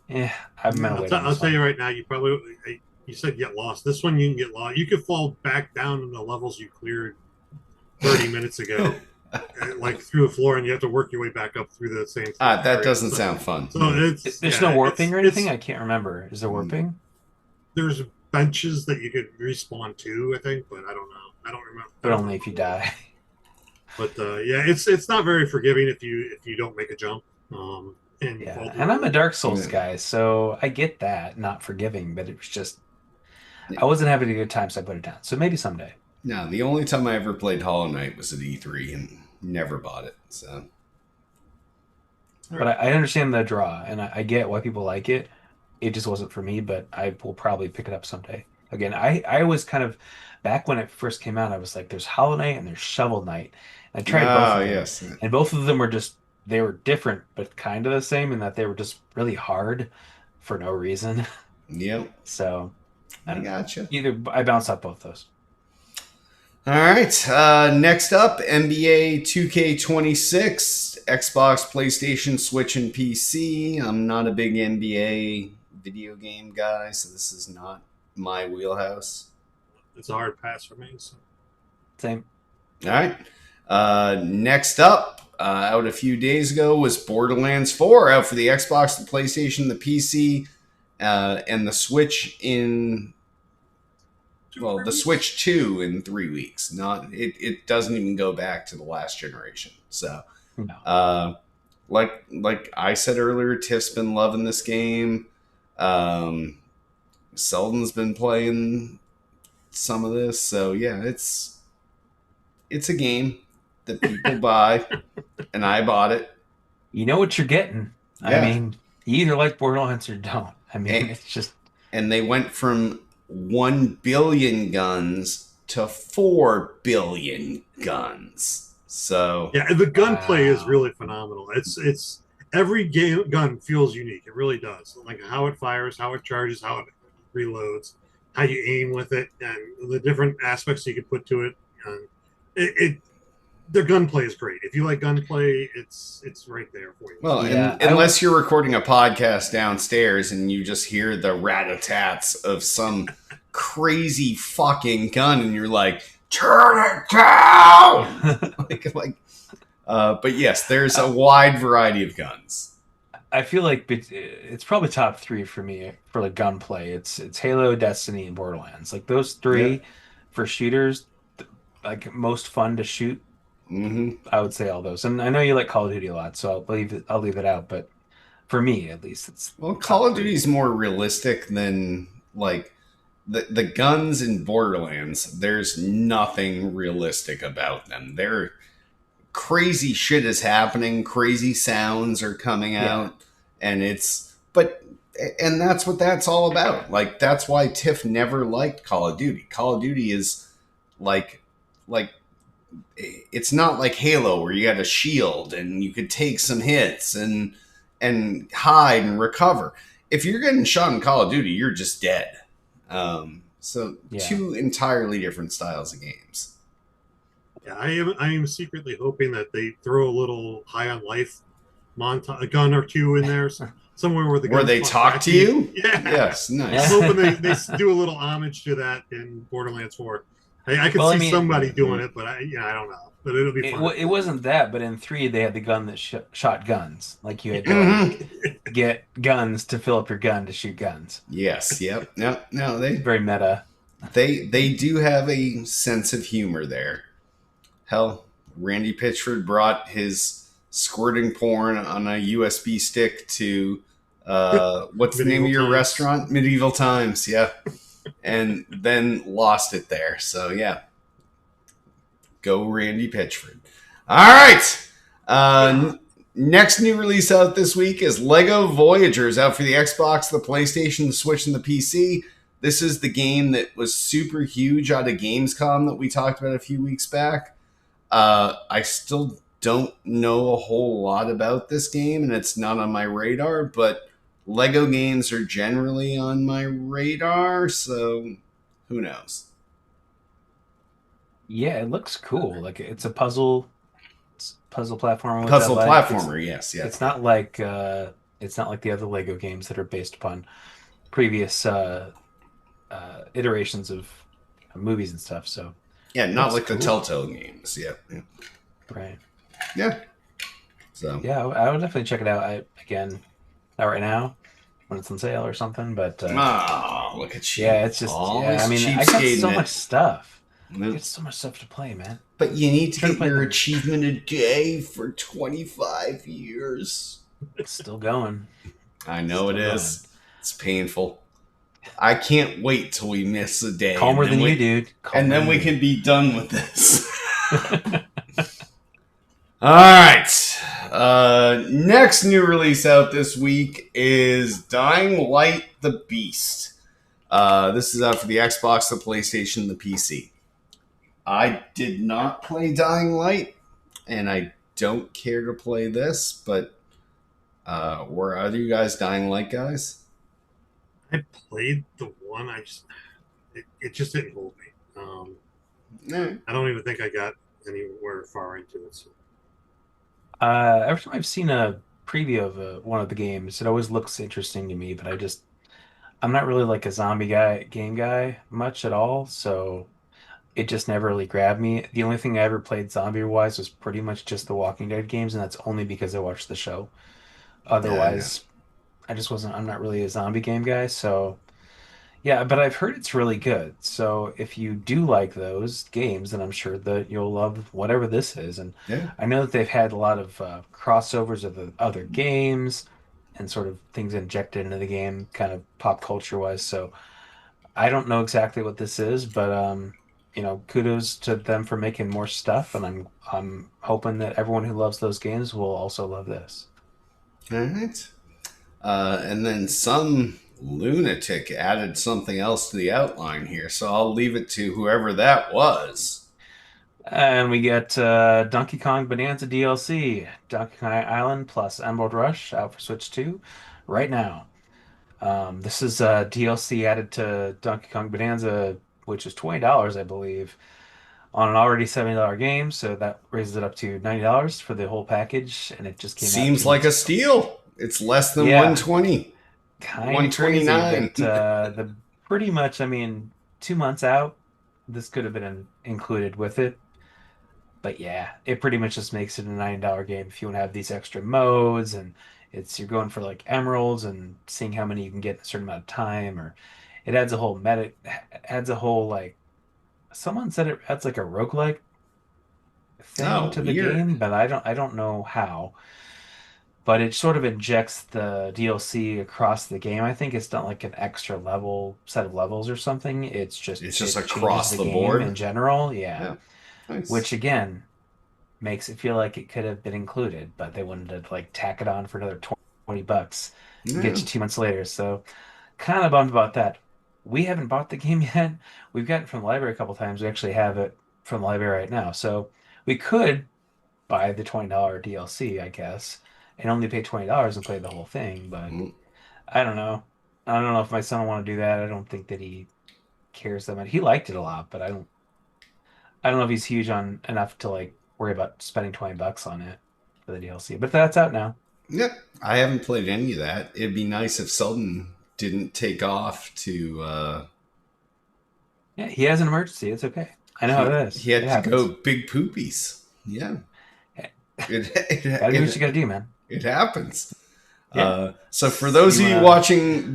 I'm gonna wait on I'll this tell you one. right now. You said get lost. This one you can get lost. You could fall back down in the levels you cleared 30 minutes ago, like through the floor, and you have to work your way back up through the same That area. doesn't sound fun. So No. it's There's no yeah, warping or anything. it's I can't remember. Is there warping? there's benches that you could respawn to, I think, but I don't know. I But don't only if remember you the layout. die. But yeah, it's not very forgiving if you don't make a jump and you fall Yeah, through and the I'm a hole. Dark Souls Yeah. guy, so I get that, not forgiving, but it was just I wasn't having a good time, so I put it down. So maybe someday. No, the only time I ever played Hollow Knight was at E3 and never bought it. So, But I understand the draw, and I get why people like it. It just wasn't for me, but I will probably pick it up someday. Again, I was kind of back when it first came out, I was like, there's Hollow Knight and there's Shovel Knight. I tried both ah, of them, yes, and both of them were just they were different, but kind of the same in that they were just really hard for no reason. yep, So I I don't know. gotcha. Either I bounce off both those. All right. Next up, NBA 2K26, Xbox, PlayStation, Switch, and PC. I'm not a big NBA video game guy, so this is not my wheelhouse. It's a hard pass for me. So. Same. All right. Next up, out a few days ago, was Borderlands 4 out for the Xbox, the PlayStation, the PC, and the Switch in the Switch 2 in 3 weeks. Not it doesn't even go back to the last generation. So, No. like I said earlier, Tiff's been loving this game. Selden's been playing some of this. So yeah, it's a game that people buy, and I bought it. You know what you're getting. I Yeah, mean, you either like Borderlands or don't. I mean, and, it's just and they went from 1 billion guns to 4 billion guns. So Yeah, the gunplay is wow. really phenomenal. It's every gun feels unique. It really does. Like how it fires, how it charges, how it reloads, how you aim with it, and the different aspects you can put to it. And it their gunplay is great. If you like gunplay, it's right there for you. well, So, Yeah, and unless you're recording a podcast downstairs and you just hear the rat-a-tats of some crazy fucking gun, and you're like, turn it down. But yes, there's a wide variety of guns. I feel like it's probably top three for me for like gunplay. It's Halo, Destiny, and Borderlands. Like those Yep. three for shooters, like most fun to shoot. Mm-hmm. I would say all those. And I know you like Call of Duty a lot, so I'll leave it out. But for me, at least, it's Well, Call top of Duty three. is more realistic than like the guns in Borderlands, there's nothing realistic about them. They're crazy shit is happening, crazy sounds are coming Yeah. out, and it's but and that's what that's all about. Like that's why Tiff never liked Call of Duty. Call of Duty is like like it's not like Halo where you got a shield and you could take some hits and hide and recover. If you're getting shot in Call of Duty, you're just dead. So Yeah. two entirely different styles of games. Yeah, I am secretly hoping that they throw a little High on Life montage, a gun or two in there somewhere where the Where guns they talk to you. you? Yeah. Yes, I'm nice. hoping they do a little homage to that in Borderlands 4. I could Well, I see mean, somebody doing it, but I don't know. But it'll be fun. it wasn't that, but in 3 they had the gun that shot guns. Like you had to Mhm. get guns to fill up your gun to shoot guns. Yes, yep. No, Very meta. they do have a sense of humor there. Hell, Randy Pitchford brought his squirting porn on a USB stick to what's the name of your restaurant? Medieval Times, yeah. And then lost it there. So yeah, go Randy Pitchford. All right. Next new release out this week is Lego Voyagers, out for the Xbox, the PlayStation, the Switch, and the PC. This is the game that was super huge out of Gamescom that we talked about a few weeks back. I still don't know a whole lot about this game, and it's not on my radar, but Lego games are generally on my radar, so who knows? Yeah, it looks cool. Like it's a puzzle platformer, which I Puzzle like. platformer, yes, yeah. It's not like the other Lego games that are based upon previous iterations of movies and stuff. So Yeah, not looks like the cool. Telltale games, yeah. Right. Yeah. So Yeah, I would definitely check it out. Again, not right now when it's on sale or something, but look at you. yeah, it's just yeah. I Always mean, I got cheapskating so it. much stuff. I Nope. got so much stuff to play, man. But you need to Trying to get play your them. achievement a day for 25 years. It's still going. I know Still it going. is. It's painful. I can't wait till we miss a day. Calmer than you, dude. And then we Calmer can be done with this. than you. All right. Next new release out this week is Dying Light the Beast. This is out for the Xbox, the PlayStation, the PC. I did not play Dying Light, and I don't care to play this, but were either you guys Dying Light guys? I played the one. It just didn't hold me. I don't even think I got anywhere far into it. So. Every time I've seen a preview of one of the games, it always looks interesting to me, but I'm not really like a game guy much at all, so it just never really grabbed me. The only thing I ever played zombie wise was pretty much just the Walking Dead games, and that's only because I watched the show. Yeah, I know. Otherwise, I'm not really a zombie game guy, so yeah, but I've heard it's really good. So if you do like those games, then I'm sure that you'll love whatever this is. And Yeah. I know that they've had a lot of crossovers of the other games and sort of things injected into the game, kind of pop culture wise. So I don't know exactly what this is, but kudos to them for making more stuff, and I'm hoping that everyone who loves those games will also love this. All right. And then some lunatic added something else to the outline here, so I'll leave it to whoever that was. And we get Donkey Kong Bonanza DLC, Donkey Kong Island plus Emerald Rush out for Switch 2 right now. This is DLC added to Donkey Kong Bonanza, which is $20, I believe, on an already $70 game. So that raises it up to $90 for the whole package, and it just came out Seems 2 like months a ago. steal. It's less than Yeah, 120. kind of crazy, 129. but the pretty much, I mean, 2 months out, this could have been included with it. But yeah, it pretty much just makes it a $9 game if you want to have these extra modes, and you're going for like emeralds and seeing how many you can get in a certain amount of time, or it adds a whole meta, adds a whole like someone said it adds like a roguelike thing Oh, to the weird. game, but I don't know how. but it sort of injects the DLC across the game. I think it's not like an extra set of levels or something. It's just It's just it changes across the the game board. in general. Yeah, Yeah, nice. which again makes it feel like it could have been included, but they wanted to like tack it on for another $20 and get Yeah. you 2 months later. So kind of bummed about that. We haven't bought the game yet. We've gotten it from the library a couple times. We actually have it from the library right now. So we could buy the $20 DLC, I guess, and only pay $20 and play the whole thing. But Mm. I don't know. I don't know if my son will want to do that. I don't think that he cares that much. He liked it a lot, but I don't know if he's huge on enough to like worry about spending $20 on it for the DLC. But that's out now. Yep. I haven't played any of that. It'd be nice if Selden didn't take off to Yeah, he has an emergency. It's okay. I know how it is. he had It to happens. go big poopies. Yeah. Gotta do what you gotta do, man. It happens. Yeah. So for those of you watching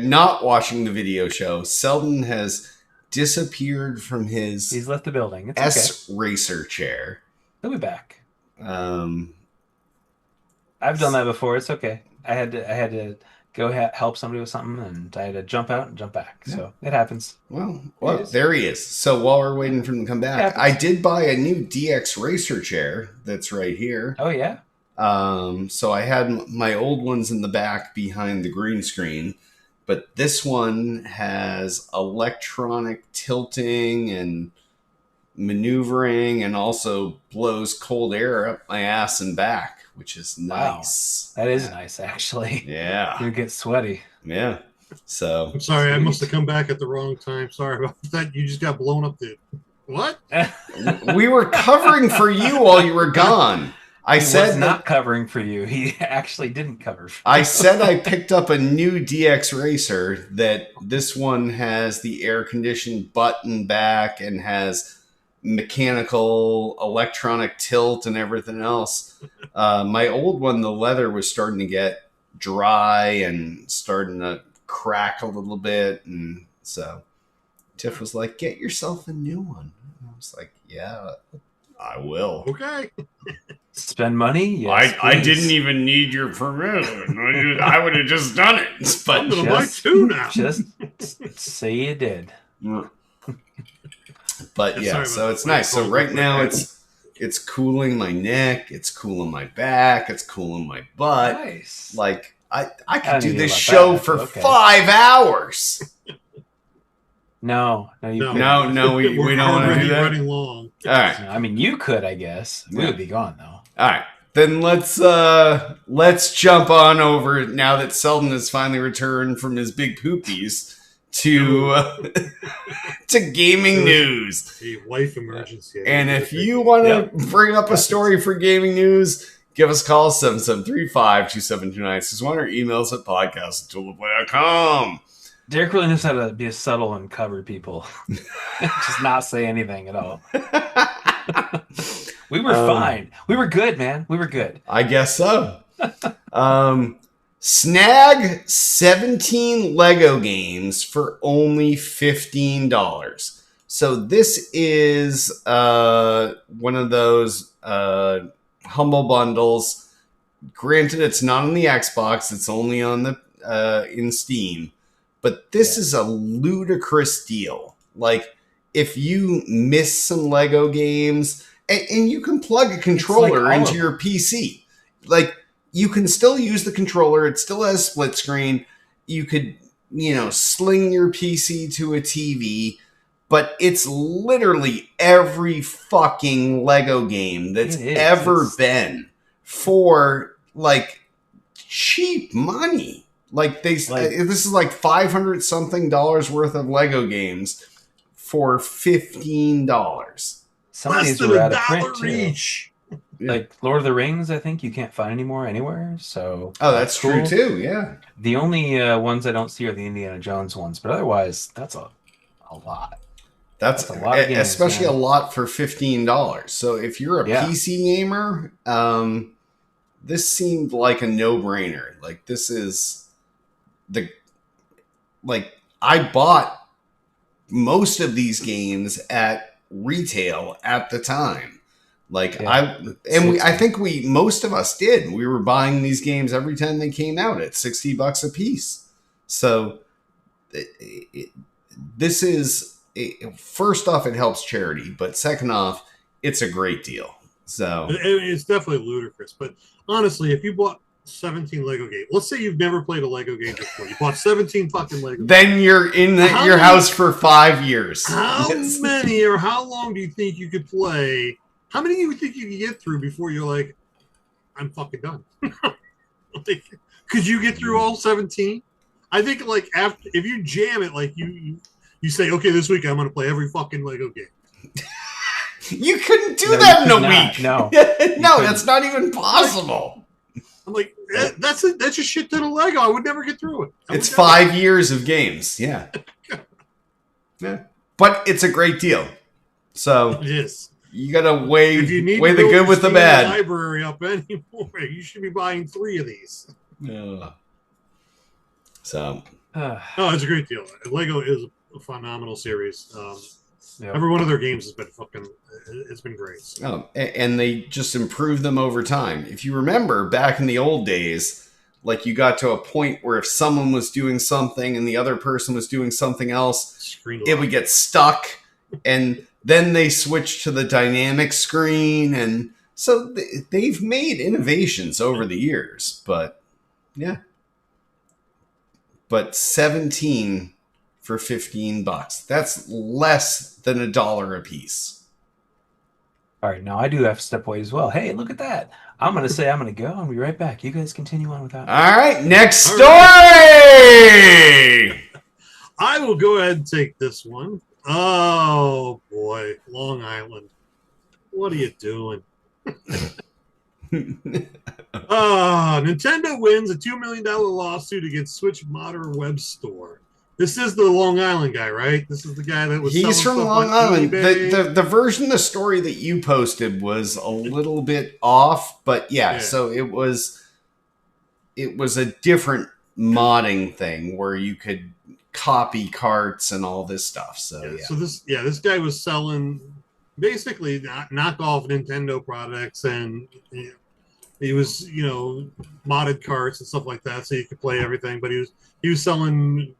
not watching the video show, Selden has disappeared from his He's left the building. It's S okay. racer chair. He'll be back. Um, I've done that before. It's okay. I had to go help somebody with something, and I had to jump out and jump back. Yeah. So it happens. well, there he is. So while we're waiting for him to come back, I did buy a new DX racer chair that's right here. Oh yeah. So I had my old ones in the back behind the green screen, but this one has electronic tilting and maneuvering and also blows cold air up my ass and back, which is nice. Wow. That is nice, actually. Yeah. You get sweaty. Yeah. So I'm sorry, I must have come back at the wrong time. Sorry about that. You just got blown up there. What? we were covering for you while you were gone. He was not covering for you. He actually didn't cover for you. I said I picked up a new DX Racer that this one has the air conditioned button back and has mechanical electronic tilt and everything else. My old one, the leather was starting to get dry and starting to crack a little bit. And so Tiff was like, get yourself a new one. And I was like, yeah, I will. Okay. Spend money? Yes, I didn't even need your permission. I would have just done it. But I'm going to buy two now. Just say you did. But yeah, so it's nice. So right now it's cooling my neck, it's cooling my back, it's cooling my butt. Nice. Like I could do this show for 5 hours. No, we don't want to do that. Running long. All right. I mean, you could, I guess. We would be gone though. All right. Then let's jump on over now that Selden has finally returned from his big poopies to gaming news. A life emergency. And if you want to bring up a story for gaming news, give us a call 773-527-2961 or emails at podcast@toolplay.com. Derek really knows how to be subtle and cover people. Just not say anything at all. We were fine. We were good, man. We were good. I guess so. Snag 17 Lego games for only $15. So this is one of those humble bundles. Granted, it's not on the Xbox. It's only on the in Steam. But this is a ludicrous deal. Like, if you miss some Lego games, and you can plug a controller into your PC. Like, you can still use the controller. It still has split screen. You could, sling your PC to a TV. But it's literally every fucking Lego game that's ever been for, like, cheap money. Like this is like $500 something worth of Lego games for $15. Some of these were out of print too. Like Lord of the Rings, I think you can't find anymore anywhere. So that's true too. Yeah. The only ones I don't see are the Indiana Jones ones, but otherwise, that's a lot. That's a lot of games, especially a lot for $15. So if you're a PC gamer, this seemed like a no-brainer. Like this is. I bought most of these games at retail at the time. Like I think most of us did. We were buying these games every time they came out at $60 a piece. So this is first off, it helps charity, but second off, it's a great deal. So it's definitely ludicrous. But honestly, if you bought 17 Lego games, let's say you've never played a Lego game before, you bought 17 fucking Lego. Then you're in your house for 5 years. How many or how long do you think you could play? How many do you think you could get through before you're like, I'm fucking done? Like, could you get through all 17? I think like after if you jam it, like you say, okay, this week I'm going to play every fucking Lego game. You couldn't do that in a week. No, no, that's not even possible. I'm like, that's a shit ton of Lego. I would never get through it. It's 5 years of games. Yeah. Yeah. But it's a great deal. So it is. You gotta weigh the good with the bad. Library up anymore. You should be buying 3 of these. Yeah. So. It's a great deal. Lego is a phenomenal series. Every one of their games has been it's been great. So. And they just improved them over time. If you remember back in the old days, like you got to a point where if someone was doing something and the other person was doing something else, it would get stuck. And then they switched to the dynamic screen. And so they've made innovations over the years. But yeah. But 17 for $15. That's less than $1 a piece. All right, now I do have to step away as well. Hey, look at that. I'm going to say I'm going to go. I'll be right back. You guys continue on without me. All right, next story! I will go ahead and take this one. Oh, boy. Long Island. What are you doing? Nintendo wins a $2 million lawsuit against Switch Modern Web Store. This is the Long Island guy, right? This is the guy that was. He's from Long Island. The version of the story that you posted was a little bit off, but yeah. So it was a different modding thing where you could copy carts and all this stuff. So So this guy was selling basically knockoff Nintendo products, and he was modded carts and stuff like that, so you could play everything. But he was selling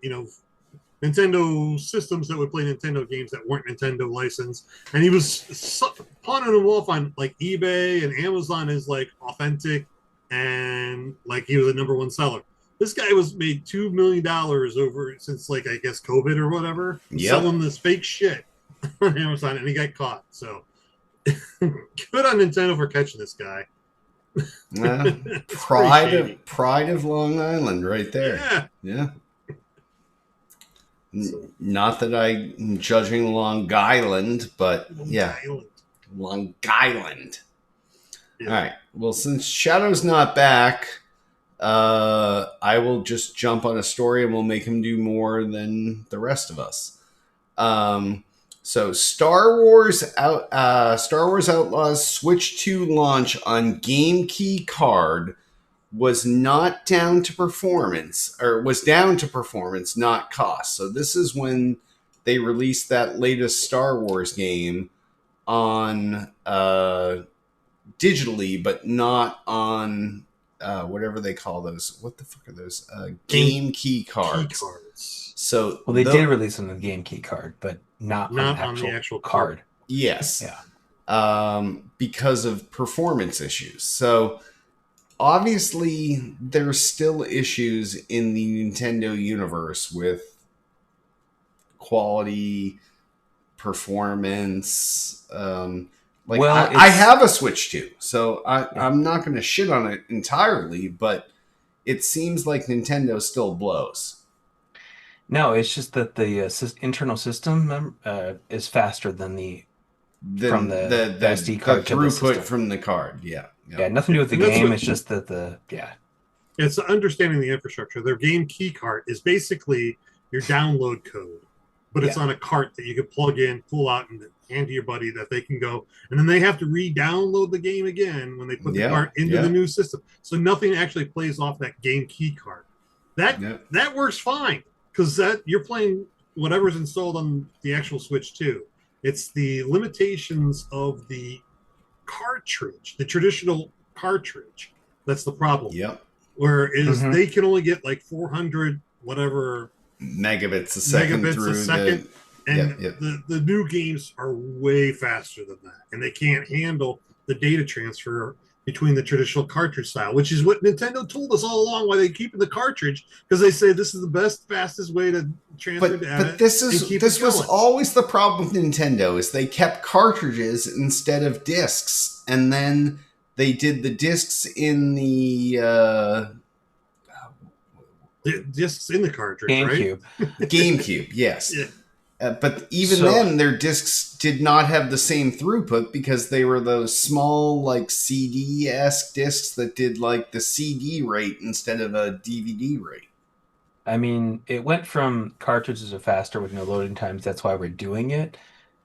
Nintendo systems that would play Nintendo games that weren't Nintendo licensed, and he was pawning them off on like eBay and Amazon as like authentic, and like he was a #1 seller. This guy was made $2 million over since like I guess COVID or whatever, selling this fake shit on Amazon, and he got caught. So good on Nintendo for catching this guy. Pride of Long Island, right there. Yeah. Not that I'm judging Long Island, but Long Island. Yeah. All right. Well, since Shadow's not back, I will just jump on a story and we'll make him do more than the rest of us. So Star Wars Outlaws Switch 2 launch on Game Key Card was not down to performance, or was down to performance, not cost. So this is when they released that latest Star Wars game on digitally, but not on whatever they call those. What the fuck are those? Game key cards. So they did release them on the Game Key Card, but not on the actual card. Yes. Yeah. Because of performance issues. So obviously there's still issues in the Nintendo universe with quality, performance. I have a Switch 2, so I'm not going to shit on it entirely, but it seems like Nintendo still blows. No, it's just that the internal system is faster than the SD card. The throughput from the card, yeah. Yeah, nothing to do with the game. It's just that it's understanding the infrastructure. Their game key card is basically your download code, but it's on a cart that you can plug in, pull out, and hand to your buddy that they can go, and then they have to re-download the game again when they put the cart into the new system. So nothing actually plays off that game key card. That works fine because you're playing whatever's installed on the actual Switch 2. It's the limitations of the cartridge, the traditional cartridge. That's the problem. Yep. Whereas they can only get like 400 whatever megabits a second and the new games are way faster than that, and they can't handle the data transfer between the traditional cartridge style, which is what Nintendo told us all along why they keep in the cartridge, because they say this is the best, fastest way to transfer data. But this was always the problem with Nintendo, is they kept cartridges instead of discs, and then they did the discs in the discs in the cartridge, GameCube. Right? GameCube, yes. Yeah. But even then, their discs did not have the same throughput because they were those small, like, CD-esque discs that did, like, the CD rate instead of a DVD rate. I mean, it went from cartridges are faster with no loading times, that's why we're doing it,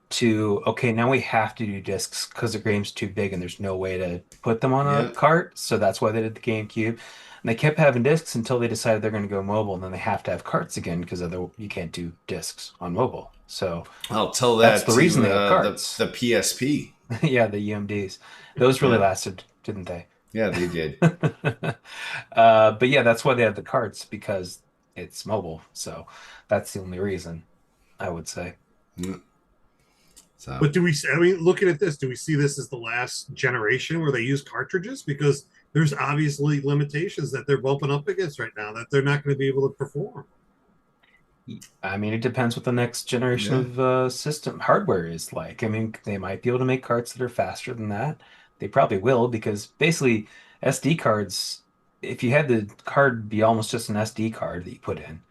to, okay, now we have to do discs because the game's too big and there's no way to put them on a cart, so that's why they did the GameCube. And they kept having discs until they decided they're going to go mobile, and then they have to have carts again because you can't do discs on mobile. So I'll tell that that's the reason they have carts. The PSP. Yeah, the UMDs. Those really lasted, didn't they? Yeah, they did. But yeah, that's why they have the carts, because it's mobile. So that's the only reason, I would say. Yeah. So. But looking at this, do we see this as the last generation where they use cartridges? Because there's obviously limitations that they're bumping up against right now that they're not going to be able to perform. I mean, it depends what the next generation of system hardware is like. I mean, they might be able to make carts that are faster than that. They probably will, because basically SD cards, if you had the card be almost just an SD card that you put in,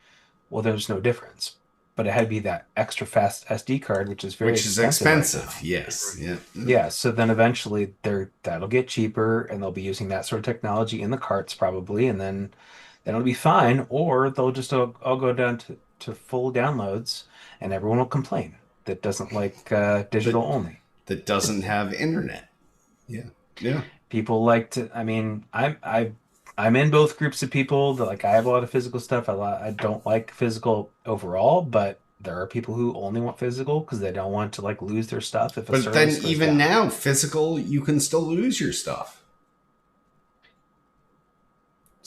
well, there's no difference. But it had to be that extra fast SD card, which is very expensive. Right, yes. Yeah. Yeah. So then eventually that'll get cheaper, and they'll be using that sort of technology in the carts probably, and then it'll be fine. Or they'll just all go down to full downloads, and everyone will complain that doesn't like digital only. That doesn't have internet. Yeah. Yeah. People like to. I mean, I'm in both groups of people that, like, I have a lot of physical stuff. I don't like physical overall, but there are people who only want physical because they don't want to, like, lose their stuff. But then even now, physical, you can still lose your stuff.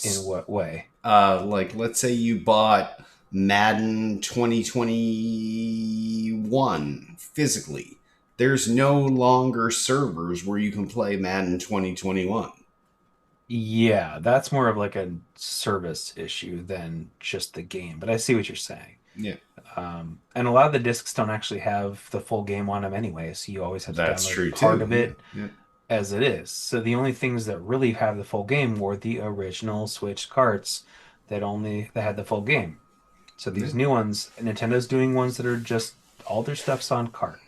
In what way? Like, let's say you bought Madden 2021 physically. There's no longer servers where you can play Madden 2021. Yeah, that's more of like a service issue than just the game. But I see what you're saying. Yeah. And a lot of the discs don't actually have the full game on them anyway, so you always have to download part of it as it is. So the only things that really have the full game were the original Switch carts that had the full game. So these new ones, Nintendo's doing ones that are just all their stuff's on cart,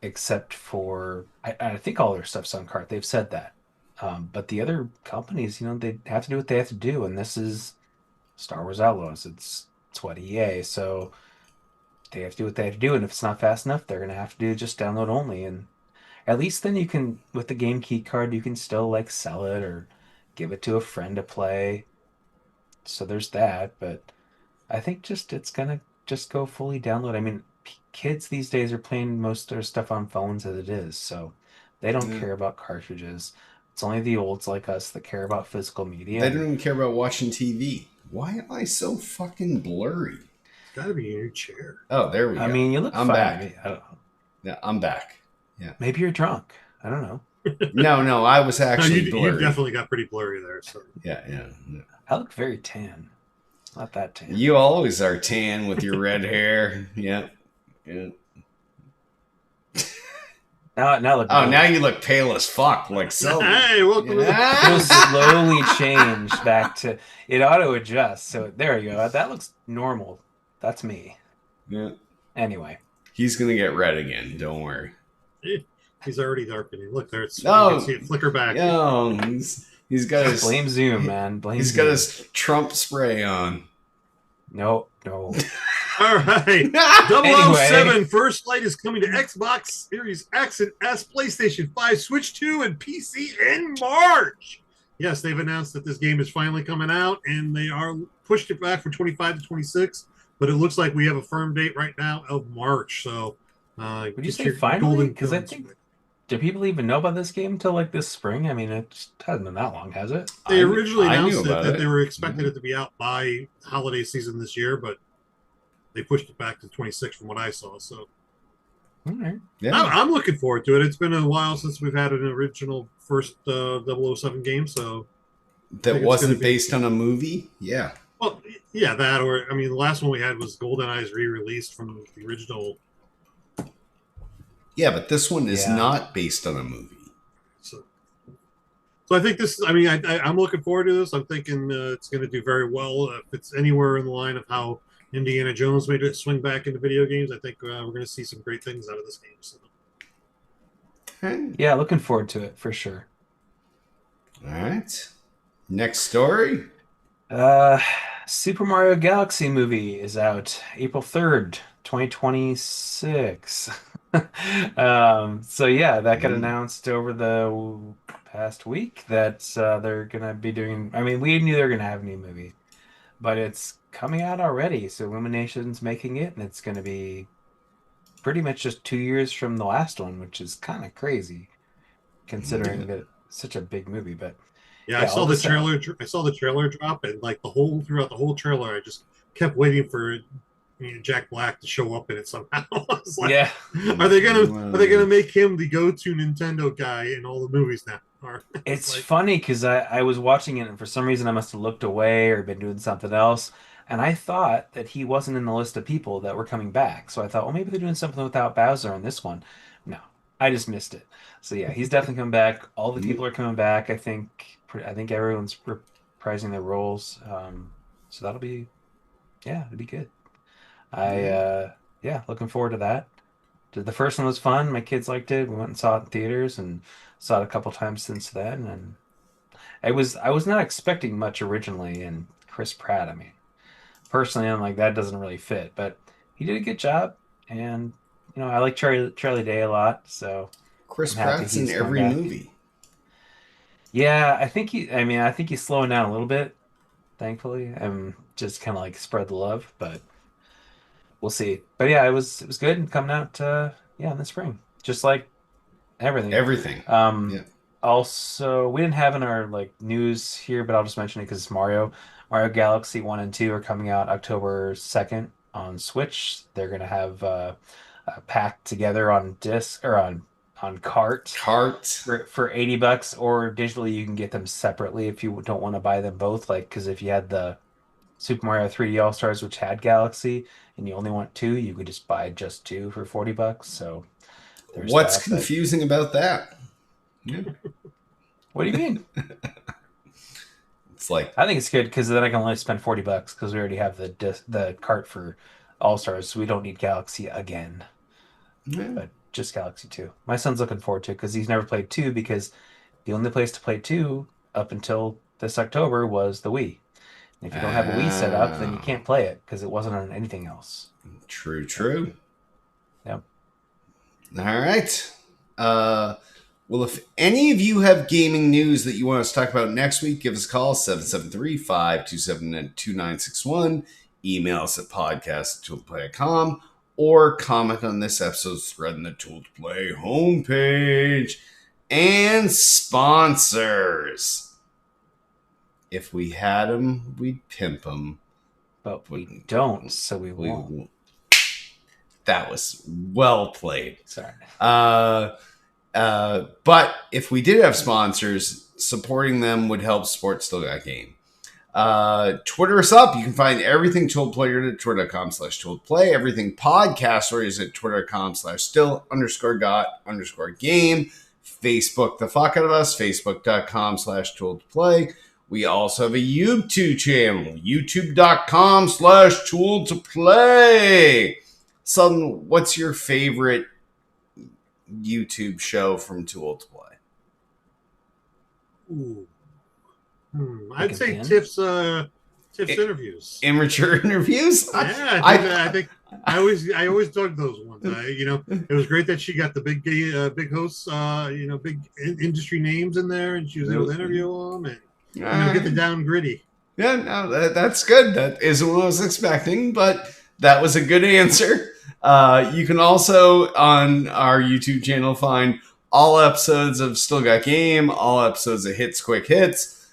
except for I think all their stuff's on cart. They've said that. But the other companies, they have to do what they have to do, and this is Star Wars Outlaws. It's what EA, so they have to do what they have to do, and if it's not fast enough, they're going to have to do just download only, and at least then you can, with the game key card, you can still, like, sell it or give it to a friend to play. So there's that, but I think it's going to just go fully download. I mean, kids these days are playing most of their stuff on phones as it is, so they don't care about cartridges. It's only the olds like us that care about physical media. They don't even care about watching TV. Why am I so fucking blurry? It's got to be in your chair. Oh, there we go. I mean, you look fine. Back. I don't know. Yeah, I'm back. Yeah. Maybe you're drunk. I don't know. No, I was actually blurry. You definitely got pretty blurry there. So. Yeah. I look very tan. Not that tan. You always are tan with your red hair. Yeah. Now you look pale as fuck, like Selden. Hey, welcome to the... It'll slowly change back to... It auto-adjusts, so there you go. That looks normal. That's me. Yeah. Anyway. He's going to get red again, don't worry. He's already darkening. Look, there, you can see it flicker back. No, he's got his... Blame Zoom, man. He's got his Trump spray on. No. All right. 007 First Light is coming to Xbox Series X and S, PlayStation 5, Switch 2, and PC in March. Yes, they've announced that this game is finally coming out, and they are pushed it back from 25 to 26, but it looks like we have a firm date right now of March. So, would you say finally? Because I think do people even know about this game until like this spring? I mean, it just hasn't been that long, has it? They originally announced that it. they were expecting it to be out by holiday season this year, but they pushed it back to 26 from what I saw. So, all right. Yeah, I'm looking forward to it. It's been a while since we've had an original first 007 game, so that wasn't based on a movie. Yeah. Well, yeah, that or I mean, the last one we had was GoldenEye's re-released from the original. Yeah, but this one is not based on a movie. So I think this. I mean, I'm looking forward to this. I'm thinking it's going to do very well. If it's anywhere in the line of how Indiana Jones made it swing back into video games, I think we're going to see some great things out of this game. So. Yeah, looking forward to it for sure. All right. Next story. Super Mario Galaxy movie is out April 3rd, 2026. So yeah, that got announced over the past week that they're gonna be doing. I mean, we knew they were gonna have a new movie, but it's coming out already. So Illumination's making it, and it's gonna be pretty much just 2 years from the last one, which is kind of crazy considering that it's such a big movie. But yeah, I saw the trailer. I saw the trailer drop, and like throughout the whole trailer, I just kept waiting for Jack Black to show up in it somehow. Like, yeah, are they gonna make him the go-to Nintendo guy in all the movies now? It's like, funny because I was watching it, and for some reason I must have looked away or been doing something else, and I thought that he wasn't in the list of people that were coming back. So I thought, well, maybe they're doing something without Bowser on this one. No, I just missed it. So yeah, he's definitely coming back. All the people are coming back. I think everyone's reprising their roles. So that'll be, it'll be good. Looking forward to that. The first one was fun. My kids liked it. We went and saw it in theaters and saw it a couple times since then. And I was not expecting much originally. And Chris Pratt, I mean, personally, I'm like, that doesn't really fit, but he did a good job. And I like Charlie Day a lot. So Chris Pratt's in every movie. Yeah, I think he's slowing down a little bit, thankfully. I'm just kind of like spread the love, but we'll see. But yeah, it was good and coming out in the spring. Just like everything. Yeah. Also, we didn't have in our like news here, but I'll just mention it because it's Mario. Mario Galaxy 1 and 2 are coming out October 2nd on Switch. They're gonna have packed together on disc or on cart for $80, or digitally you can get them separately if you don't want to buy them both. Like, because if you had the Super Mario 3D All Stars, which had Galaxy, and you only want 2, you could just buy just 2 for $40. So what's confusing about that? Yeah. What do you mean? It's like, I think it's good because then I can only spend $40 because we already have the cart for All Stars, so we don't need Galaxy again. Yeah. But just Galaxy 2. My son's looking forward to it because he's never played 2, because the only place to play 2 up until this October was the Wii. And if you don't have a Wii set up, then you can't play it because it wasn't on anything else. True. Yep. All right. Well, if any of you have gaming news that you want us to talk about next week, give us a call, 773-527-2961. Email us at podcast@tooltoplay.com, or comment on this episode's thread in the Tool to Play homepage. And sponsors. If we had them, we'd pimp them. But we don't, so we won't. That was well played. Sorry. But if we did have sponsors, supporting them would help support Still Got Game. Twitter us up. You can find everything Tool to Play at twitter.com/Tool to Play. Everything podcast stories at twitter.com/still_got_game. Facebook the fuck out of us, facebook.com/Tool to Play. We also have a YouTube channel, youtube.com/Tool to Play. Selden, what's your favorite YouTube show from Tool to Play? Ooh. I'd say Tiff's interviews. Immature interviews? Yeah, I think I always dug those ones. It was great that she got the big hosts, big industry names in there, and she was able to interview them and get the down gritty. Yeah, no, that's good. That isn't what I was expecting, but that was a good answer. You can also on our YouTube channel find all episodes of Still Got Game, all episodes of Hits Quick Hits,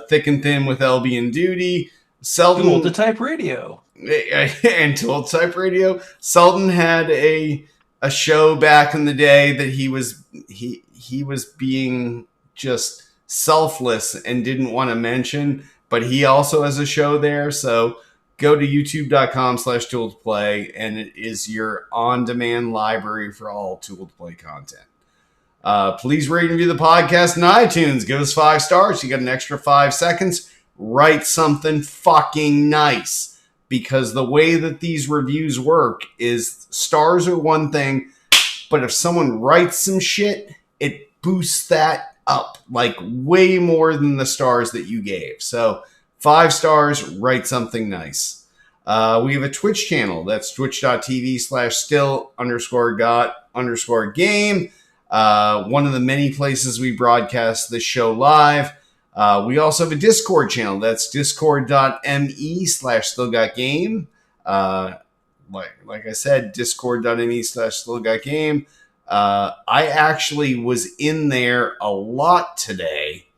Thick and Thin with LB and Duty, Selden Dual to Type Radio, and Dual to Type Radio. Selden had a show back in the day that he was being just selfless and didn't want to mention, but he also has a show there. So go to youtube.com/Tool to Play, and it is your on-demand library for all Tool to Play content. Please rate and review the podcast on iTunes. Give us 5 stars. You got an extra 5 seconds. Write something fucking nice, because the way that these reviews work is stars are one thing, but if someone writes some shit, it boosts that up like way more than the stars that you gave. So 5 stars, write something nice. We have a Twitch channel. That's twitch.tv/still_got_game. One of the many places we broadcast this show live. We also have a Discord channel. That's discord.me/stillgotgame. Like I said, discord.me/stillgotgame. I actually was in there a lot today.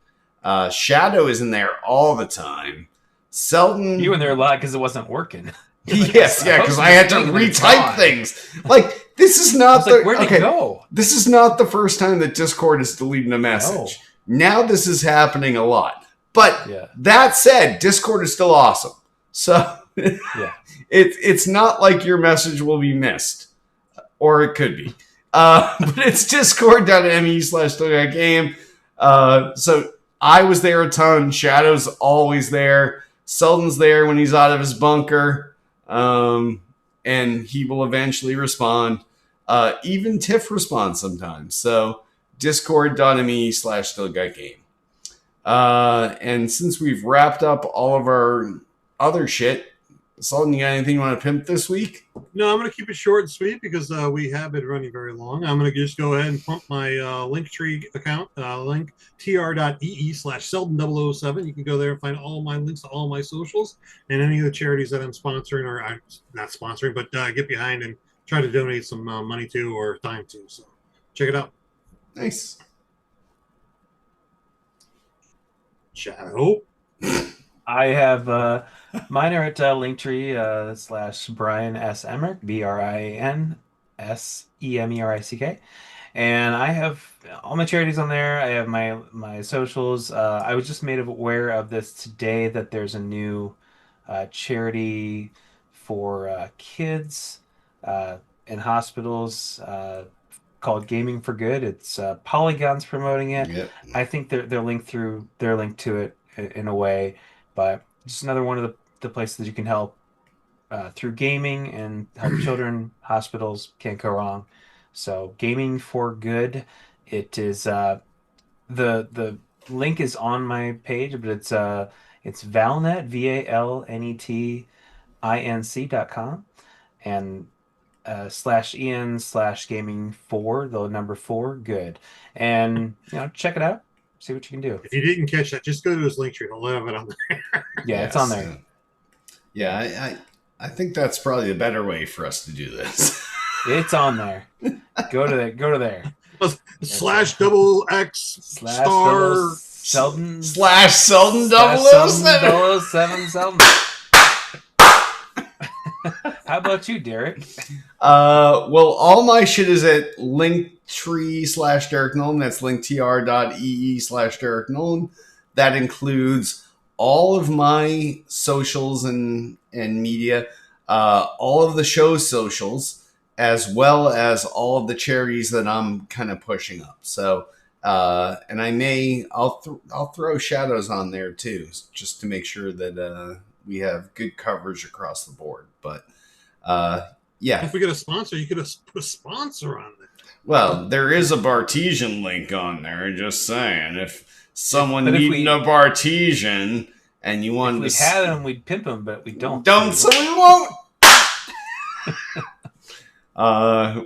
Shadow is in there all the time. Selden, you in there a lot because it wasn't working. Yes, yeah, because I had to retype things. Like, this is not where'd it go? This is not the first time that Discord is deleting a message. No. Now this is happening a lot. But that said, Discord is still awesome. So it's not like your message will be missed, or it could be. But it's discord.me/stillgotgame. So I was there a ton. Shadow's always there. Selden's there when he's out of his bunker. And he will eventually respond. Even Tiff responds sometimes. So discord.me/stillgotgame. And since we've wrapped up all of our other shit, Selden, you got anything you want to pimp this week? No, I'm going to keep it short and sweet because we have been running very long. I'm going to just go ahead and pump my Linktree account, link tr.ee/Selden007. You can go there and find all my links to all my socials and any of the charities that I'm sponsoring, or I'm not sponsoring, but get behind and try to donate some money to or time to. So check it out. Nice. Shadow. I have mine are at Linktree /Brian S. Emerick, BRINSEMERICK. And I have all my charities on there. I have my socials. I was just made aware of this today that there's a new charity for kids in hospitals called Gaming for Good. It's Polygon's promoting it. Yep. I think they're linked to it in a way, but just another one of the places you can help through gaming and help children. Hospitals can't go wrong. So Gaming for Good. It is the link is on my page, but it's Valnet VALNETINC.com and /EN/gaming4 the number 4 good, and check it out, see what you can do. If you didn't catch that, just go to his link tree. He'll have it on there. Yes, it's on there. Yeah, I think that's probably the better way for us to do this. It's on there. Go to there. /XX Selden /Selden 007 Selden. How about you, Derek? Well, all my shit is at Linktree/Derek Nolan. That's linktr.ee/Derek Nolan. That includes all of my socials and media, all of the show's socials, as well as all of the charities that I'm kind of pushing up. So, and I'll throw Shadows on there too, just to make sure that we have good coverage across the board. But yeah, if we get a sponsor, you could have put a sponsor on there. Well, there is a Bartesian link on there. Just saying, if someone needing a Bartesian and you want, if we had them, we'd pimp them, but we don't. So we won't.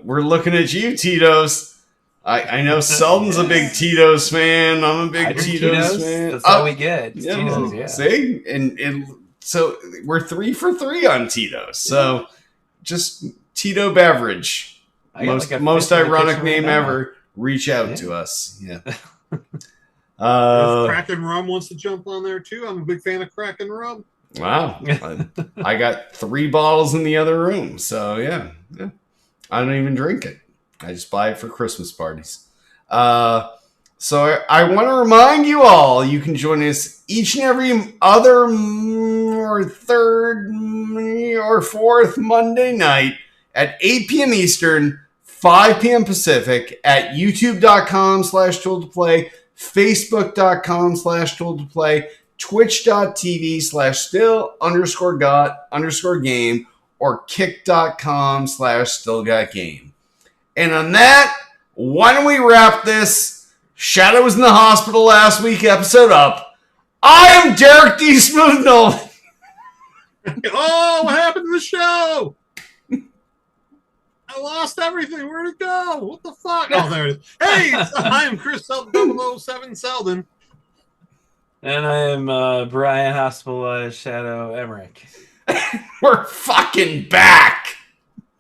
We're looking at you, Tito's. I know Selden's a big Tito's fan. I'm a big Tito's fan. That's all we get. It's Tito's, yeah. See? And so we're 3 for 3 on Tito's. So just Tito Beverage. Most ironic name ever. reach out to us. Yeah. If Kraken Rum wants to jump on there too, I'm a big fan of Kraken Rum. Wow. I got 3 bottles in the other room. So, yeah. I don't even drink it. I just buy it for Christmas parties. So I want to remind you all, you can join us each and every other or third or fourth Monday night at 8 p.m. Eastern, 5 p.m. Pacific at youtube.com/tooltoplay, facebook.com/tooltoplay, twitch.tv/still_got_game, or kick.com/stillgotgame. And on that, why don't we wrap this Shadow was in the hospital last week episode up? I am Derek D. Smooth Nolan. Oh, what happened to the show? I lost everything. Where'd it go? What the fuck? Oh, there it is. Hey, I'm Chris Selden, 007 Selden. And I am Brian Hospitalized Shadow Emmerich. We're fucking back.